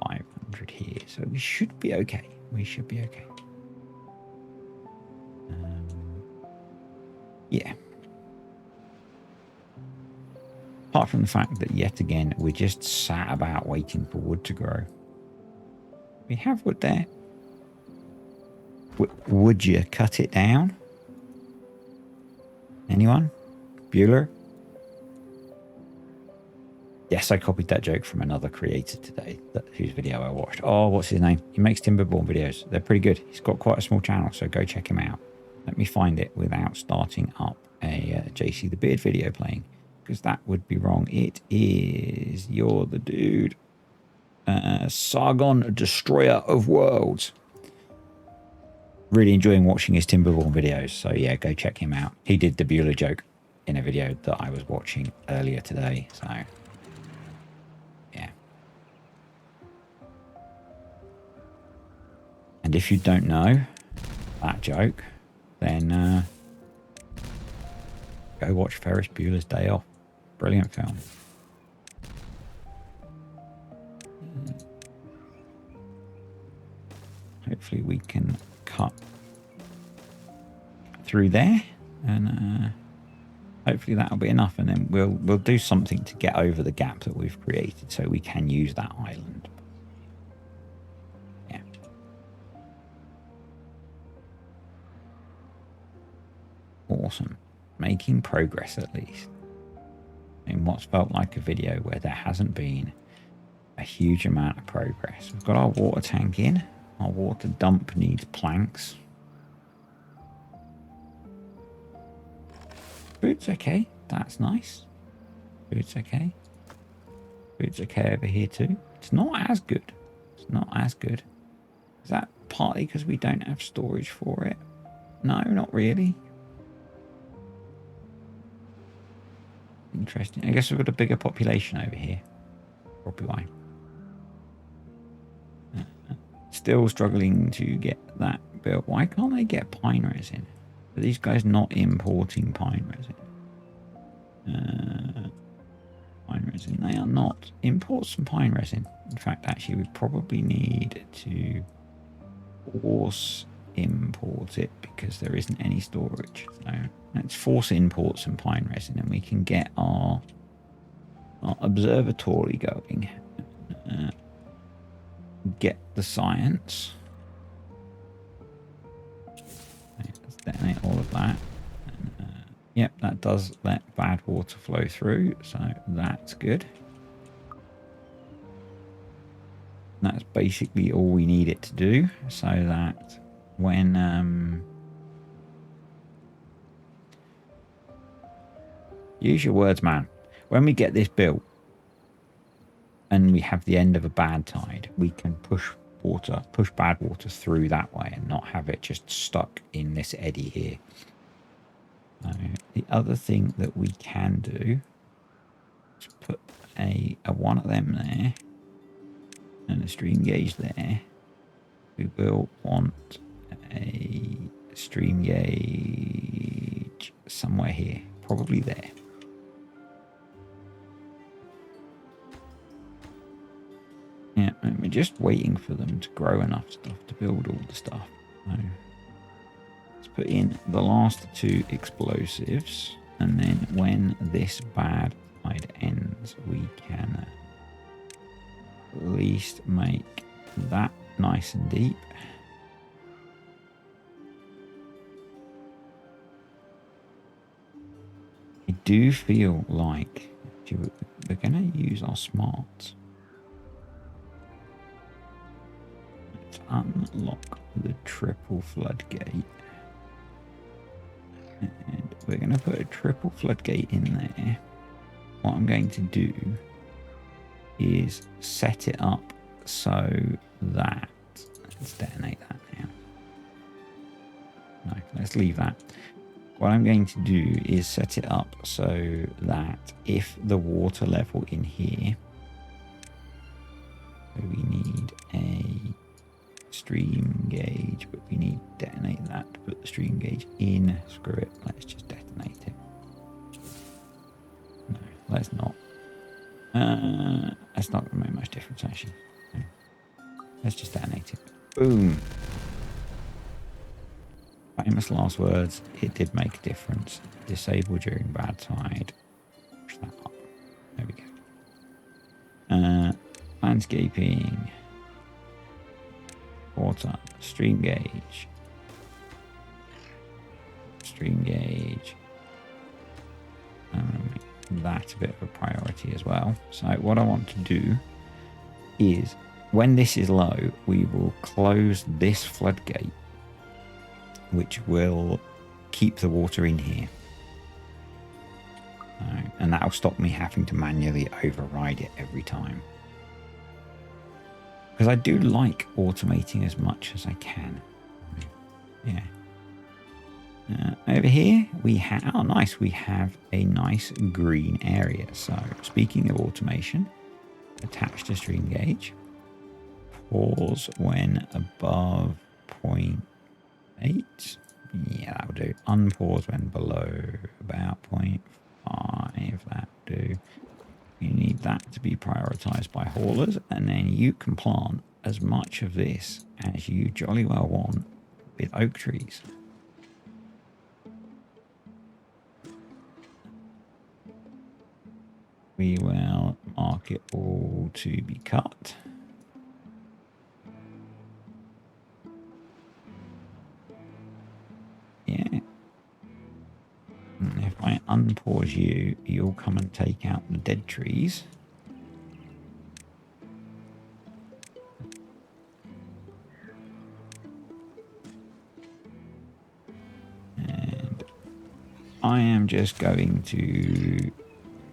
500 here. So we should be okay. We should be okay. Yeah. Apart from the fact that yet again, we're just sat about waiting for wood to grow. We have wood there. Would you cut it down? Anyone? Bueller? Yes, I copied that joke from another creator today, whose video I watched. Oh, what's his name? He makes TimberBorn videos. They're pretty good. He's got quite a small channel, so go check him out. Let me find it without starting up a JC the Beard video playing, because that would be wrong. It is You're the Dude. Sargon, Destroyer of Worlds. Really enjoying watching his TimberBorn videos, so yeah, go check him out. He did the Bueller joke in a video that I was watching earlier today, so yeah. And if you don't know that joke, then go watch Ferris Bueller's Day Off. Brilliant film. Hopefully we can cut through there, and hopefully that'll be enough, and then we'll do something to get over the gap that we've created so we can use that island. Yeah. Awesome. Making progress, at least. In what's felt like a video where there hasn't been a huge amount of progress. We've got our water tank in. Our water dump needs planks. Food's okay. That's nice. Food's okay. Food's okay over here too. It's not as good. It's not as good. Is that partly because we don't have storage for it? No, not really. Interesting. I guess we've got a bigger population over here. Probably why. Still struggling to get that built. Why can't they get pine resin? Are these guys not importing pine resin? Pine resin. They are not. Import some pine resin. In fact, actually, we probably need to force import it because there isn't any storage. So let's force import some pine resin, and we can get our observatory going. Get the science. Let's detonate all of that. And, yep, that does let bad water flow through, so that's good. That's basically all we need it to do, so that when use your words, man. when we get this built and we have the end of a bad tide, we can push bad water through that way and not have it just stuck in this eddy here. The other thing that we can do is put a one of them there and a stream gauge there. We will want a stream gauge somewhere here, probably there. Yeah, and we're just waiting for them to grow enough stuff to build all the stuff. So let's put in the last 2 explosives, and then when this bad tide ends, we can at least make that nice and deep. I do feel like we're going to use our smarts. Let's unlock the triple floodgate. And we're going to put a triple floodgate in there. What I'm going to do is set it up so that... Let's detonate that now. No, let's leave that. What I'm going to do is set it up so that if the water level in here... So we need a stream gauge, but we need to detonate that to put the stream gauge in. Screw it, let's just detonate it. No, let's not. That's not going to make much difference actually. No. Let's just detonate it. Boom. Famous last words, it did make a difference. Disable during bad tide. Push that up. There we go. Landscaping. Water. Stream gauge. Stream gauge. Make that a bit of a priority as well. So what I want to do is, when this is low, we will close this floodgate, which will keep the water in here. And that'll stop me having to manually override it every time. Because I do like automating as much as I can. Yeah. Over here we have, oh nice, we have a nice green area. So speaking of automation, attach to stream gauge. Pause when above 0.8. Yeah, that'll do. Unpause when below about 0.5. That'll do. You need that to be prioritized by haulers, and then you can plant as much of this as you jolly well want with oak trees. We will mark it all to be cut. Yeah. And if I unpause you, you'll come and take out the dead trees. And I am just going to...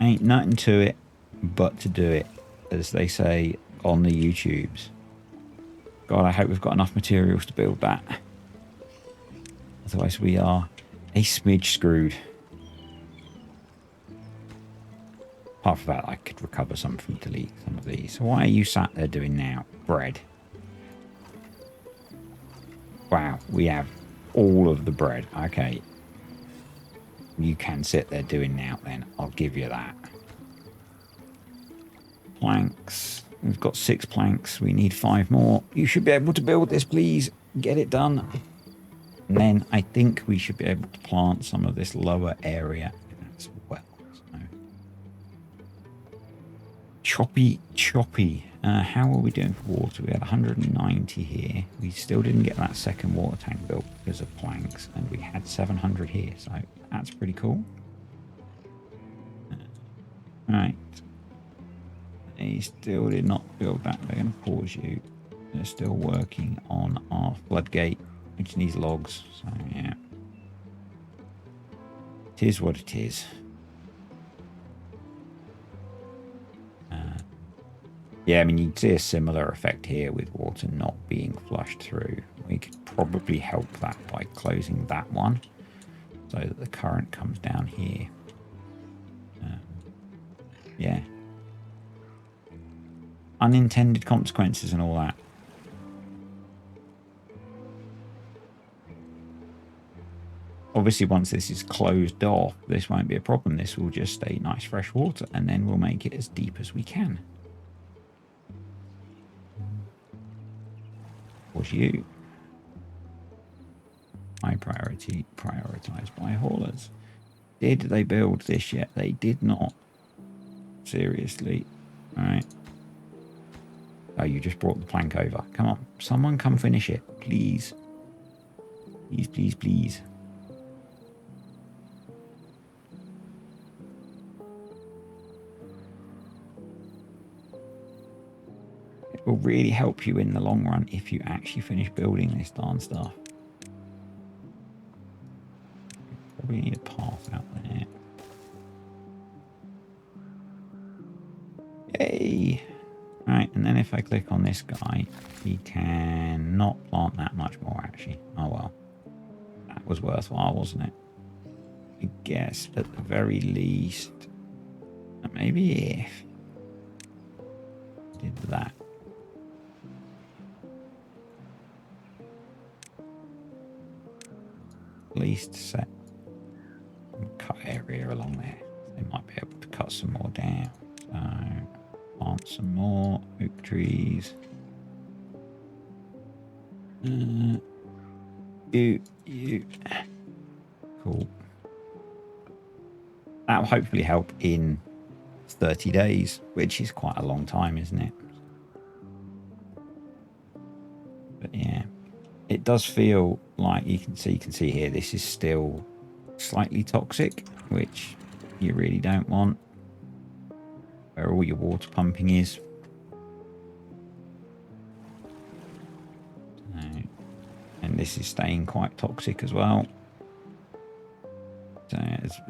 Ain't nothing to it but to do it, as they say on the YouTubes. God, I hope we've got enough materials to build that. Otherwise we are a smidge screwed. Apart from that, I could recover some from delete some of these. So what are you sat there doing now? Bread. Wow, we have all of the bread. Okay. You can sit there doing now then. I'll give you that. Planks. We've got 6 planks. We need 5 more. You should be able to build this, please. Get it done. And then I think we should be able to plant some of this lower area as well. So, choppy. How are we doing for water? We had 190 here. We still didn't get that second water tank built because of planks, and we had 700 here. So that's pretty cool. Right. They still did not build that. They're going to pause you. They're still working on our floodgate, which needs logs. So yeah. It is what it is. Yeah, I mean, you'd see a similar effect here with water not being flushed through. We could probably help that by closing that one so that the current comes down here. Yeah. Unintended consequences and all that. Obviously, once this is closed off, this won't be a problem. This will just stay nice fresh water, and then we'll make it as deep as we can. Was you? High priority, prioritized by haulers. Did they build this yet? They did not. Seriously. All right. Oh, you just brought the plank over. Come on. Someone come finish it, please. Please, please, please. It will really help you in the long run if you actually finish building this darn stuff. Probably need a path out there. Yay! Right, and then if I click on this guy, he can not plant that much more, actually. Oh, well. That was worthwhile, wasn't it? I guess, at the very least, maybe if I did that. At least set cut area along there. They might be able to cut some more down. So, plant some more oak trees. You. Cool. That will hopefully help in 30 days, which is quite a long time, isn't it? But yeah, it does feel like you can see here, this is still slightly toxic, which you really don't want. Where all your water pumping is. And this is staying quite toxic as well. So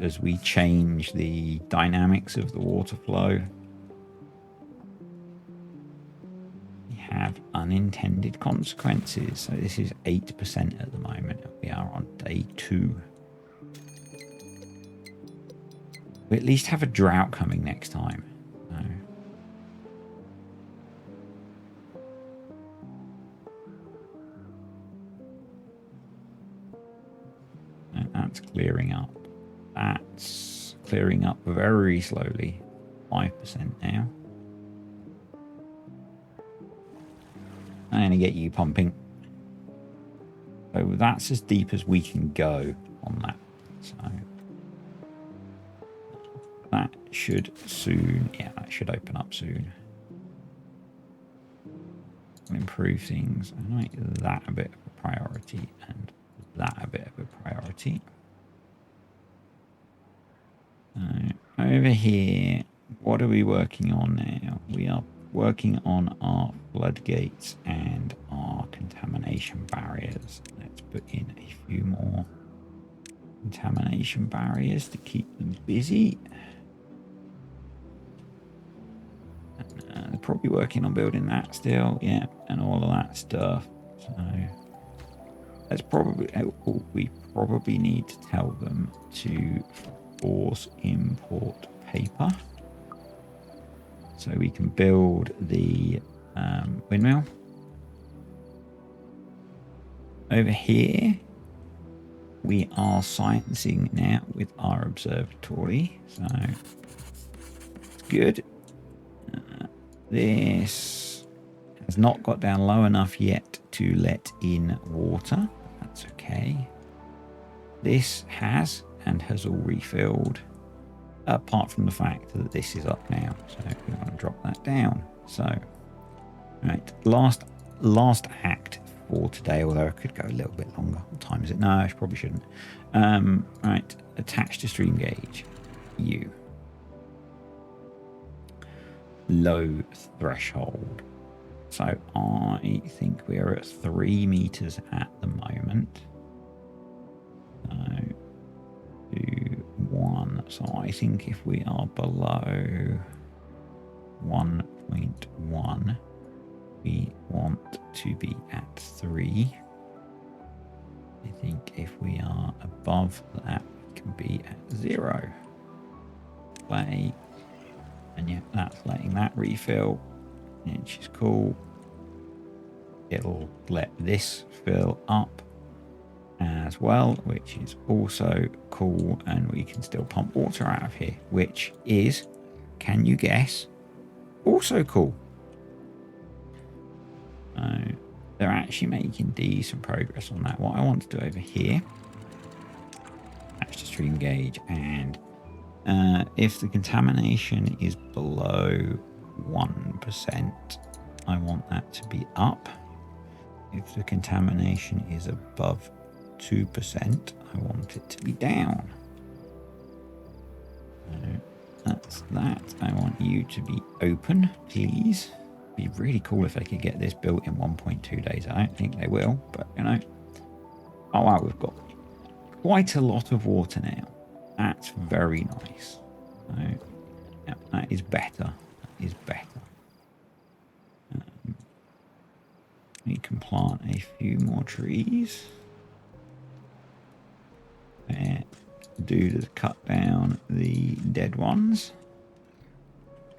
as we change the dynamics of the water flow, we have unintended consequences. So this is 8% at the moment. We are on day 2. We at least have a drought coming next time. So. And that's clearing up. That's clearing up very slowly. 5% now. I'm going to get you pumping. So that's as deep as we can go on that. So that should soon, yeah, that should open up soon. Improve things. I make that a bit of a priority and that a bit of a priority. Over here, what are we working on now? We are working on our floodgates and our contamination barriers. Let's put in a few more contamination barriers to keep them busy. They're probably working on building that still, yeah, and all of that stuff. So that's probably, we probably need to tell them to force import paper so we can build the windmill. Over here we are sciencing now with our observatory, so it's good. This has not got down low enough yet to let in water. That's okay. This has and has all refilled, apart from the fact that this is up now, so we want to drop that down. So right, last act for today, although I could go a little bit longer. What time is it? No, I probably shouldn't. Right, attach to stream gauge. You low threshold, so I think we are at 3 meters at the moment. So 2, 1. So I think if we are below 1.1. We want to be at 3. I think if we are above that, we can be at 0. Play. And yeah, that's letting that refill, which is cool. It'll let this fill up as well, which is also cool. And we can still pump water out of here, which is, can you guess, also cool. They're actually making decent progress on that. What I want to do over here, match the stream gauge, and if the contamination is below 1%, I want that to be up. If the contamination is above 2%, I want it to be down. So that's that. I want you to be open, please. It'd be really cool if they could get this built in 1.2 days. I don't think they will, but you know. Oh wow, we've got quite a lot of water now. That's very nice. So, yeah, that is better. That is better. We can plant a few more trees. Do to cut down the dead ones.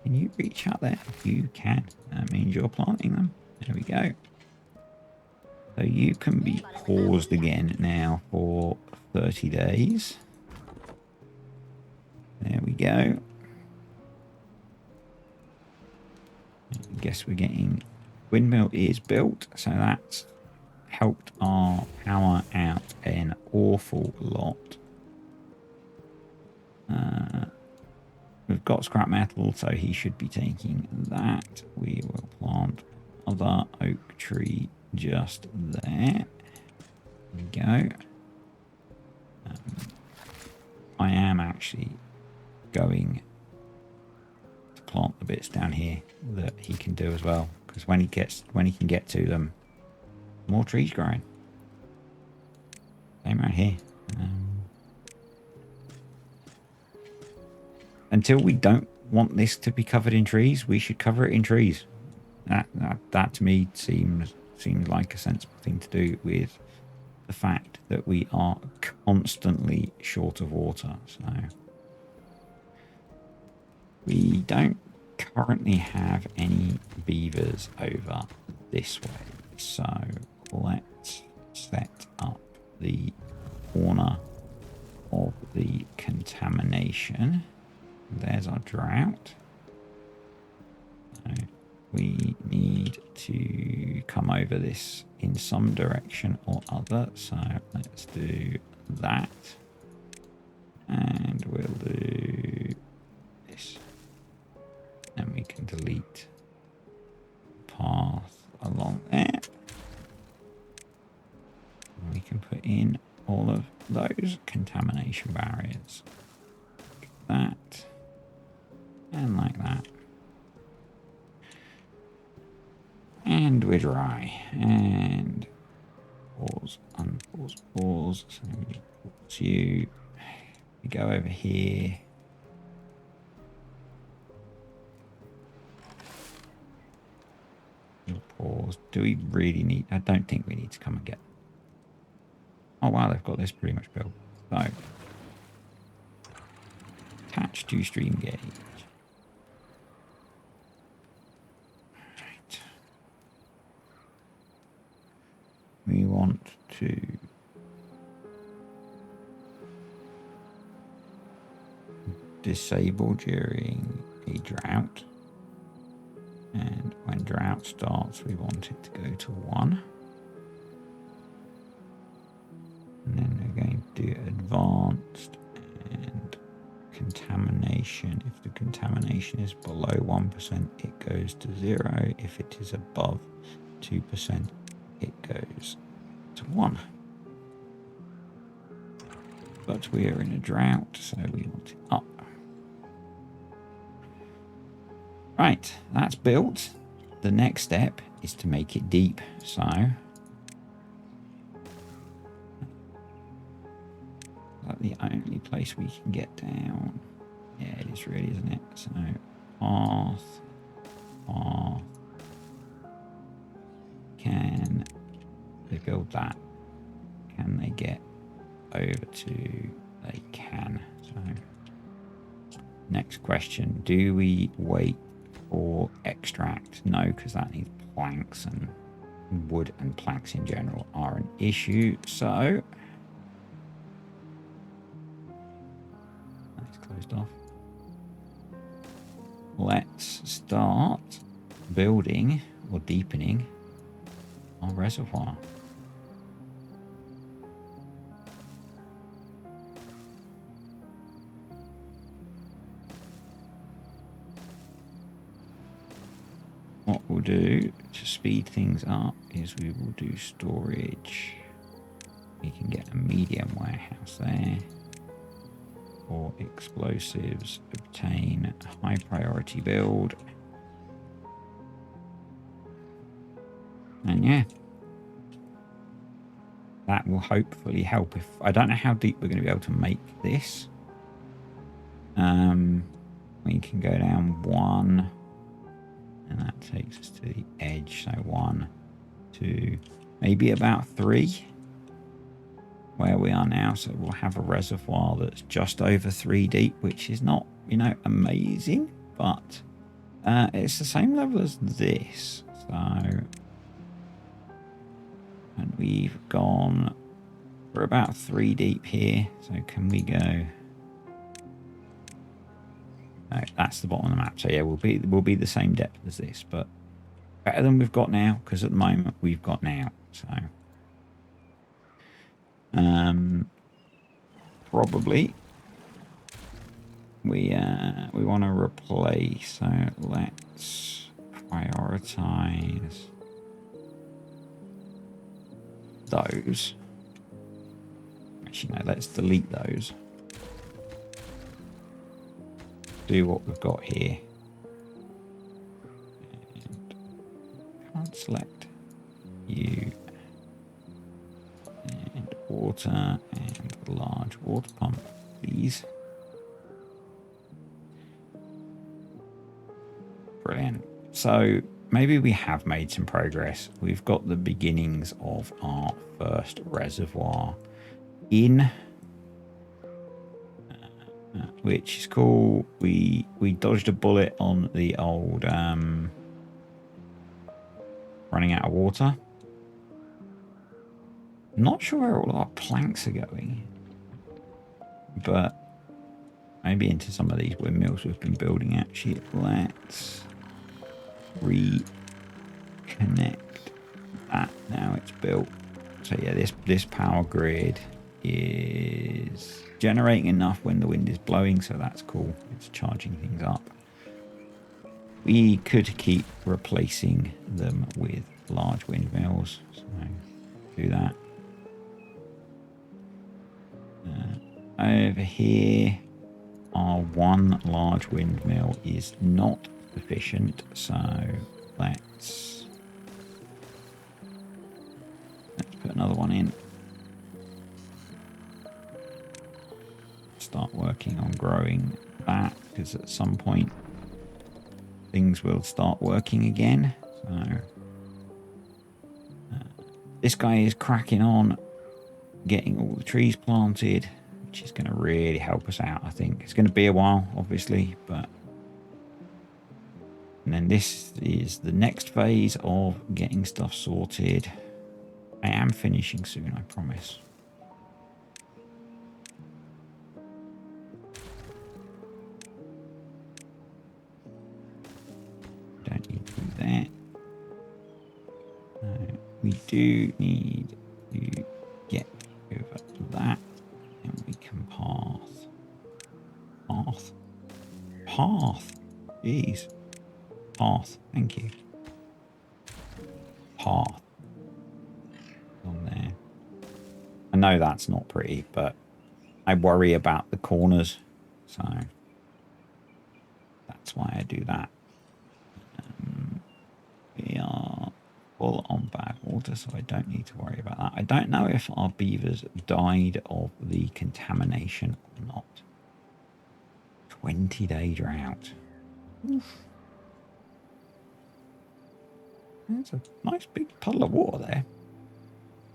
Can you reach out there? You can. That means you're planting them. There we go. So you can be paused again now for 30 days. There we go. I guess we're getting... Windmill is built, so that's helped our power out an awful lot. We've got scrap metal, so he should be taking that. We will plant another oak tree just there. There we go. I am actually going to plant the bits down here that he can do as well, because when he can get to them, more trees growing. Same right here. Until we don't want this to be covered in trees, we should cover it in trees. That to me seems like a sensible thing to do with the fact that we are constantly short of water. So we don't currently have any beavers over this way. So let's set up the corner of the contamination. There's our drought. So we need to come over this in some direction or other. So let's do that. And we'll do this. And we can delete the path along there. And we can put in all of those contamination barriers. Like that. And like that. And we're dry. And pause, unpause, pause. So we pause you. We go over here. We'll pause. Do we really need... I don't think we need to come and get... Oh wow, they've got this pretty much built. So attach to stream gauge. Right. We want to disable during a drought. And when drought starts, we want it to go to 1. And then we're going to do advanced and contamination. If the contamination is below 1%, it goes to 0. If it is above 2%, it goes to 1. But we are in a drought, so we want it up. Right, that's built. The next step is to make it deep. So that's the only place we can get down. Yeah, it is really, isn't it? So path path. Can they build that? Can they get over to... They can. So next question. Do we wait for extract? No, because that needs planks, and wood and planks in general are an issue. So that's closed off. Let's start building or deepening our reservoir. What we'll do to speed things up is we will do storage. We can get a medium warehouse there. For explosives, obtain a high priority build. And yeah, that will hopefully help. If I don't know how deep we're going to be able to make this. We can go down 1, and that takes us to the edge. So 1, 2, maybe about 3 where we are now. So we'll have a reservoir that's just over 3 deep, which is not, you know, amazing, but it's the same level as this. So, and we've gone for about 3 deep here. So can we go? No, that's the bottom of the map. So yeah, we'll be the same depth as this, but better than we've got now, because at the moment we've got now. So probably we want to replace. So let's prioritize those. Actually, no, let's delete those. Do what we've got here. And can't select you. And water and large water pump, please. Brilliant. So maybe we have made some progress. We've got the beginnings of our first reservoir in. Which is cool. We dodged a bullet on the old running out of water. Not sure where all our planks are going, but maybe into some of these windmills we've been building. Actually, let's reconnect that. Now it's built. So yeah, this power grid is generating enough when the wind is blowing, so that's cool. It's charging things up. We could keep replacing them with large windmills, so do that. Over here, our 1 large windmill is not sufficient, so let's put another one in. Start working on growing that, because at some point things will start working again. So this guy is cracking on getting all the trees planted, which is going to really help us out. I think it's going to be a while, obviously, but and then this is the next phase of getting stuff sorted. I am finishing soon, I promise. Don't need to do that. We do need to get over that, and we can path. Jeez. Path. Thank you. Path. On there. I know that's not pretty, but I worry about the corners, so that's why I do that. We are full on bad water, so I don't need to worry about that. I don't know if our beavers died of the contamination or not. 20-day drought. Oof. There's a nice big puddle of water there.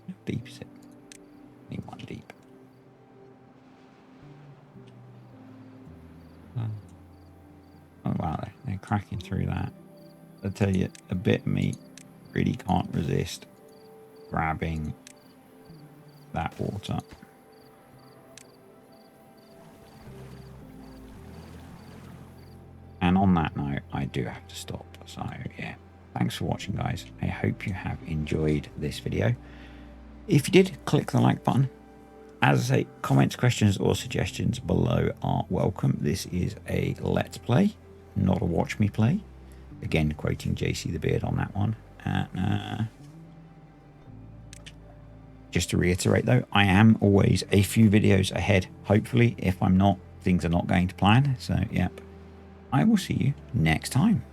How deep is it? Ain't one deep. Oh wow, they're cracking through that. I tell you, a bit of me really can't resist grabbing that water. And on that note, I do have to stop. So yeah, thanks for watching, guys. I hope you have enjoyed this video. If you did, click the like button. As I say, comments, questions or suggestions below are welcome. This is a let's play, not a watch me play. Again, quoting JC the Beard on that one. Just to reiterate though, I am always a few videos ahead. Hopefully, if I'm not, things are not going to plan. So, yep. I will see you next time.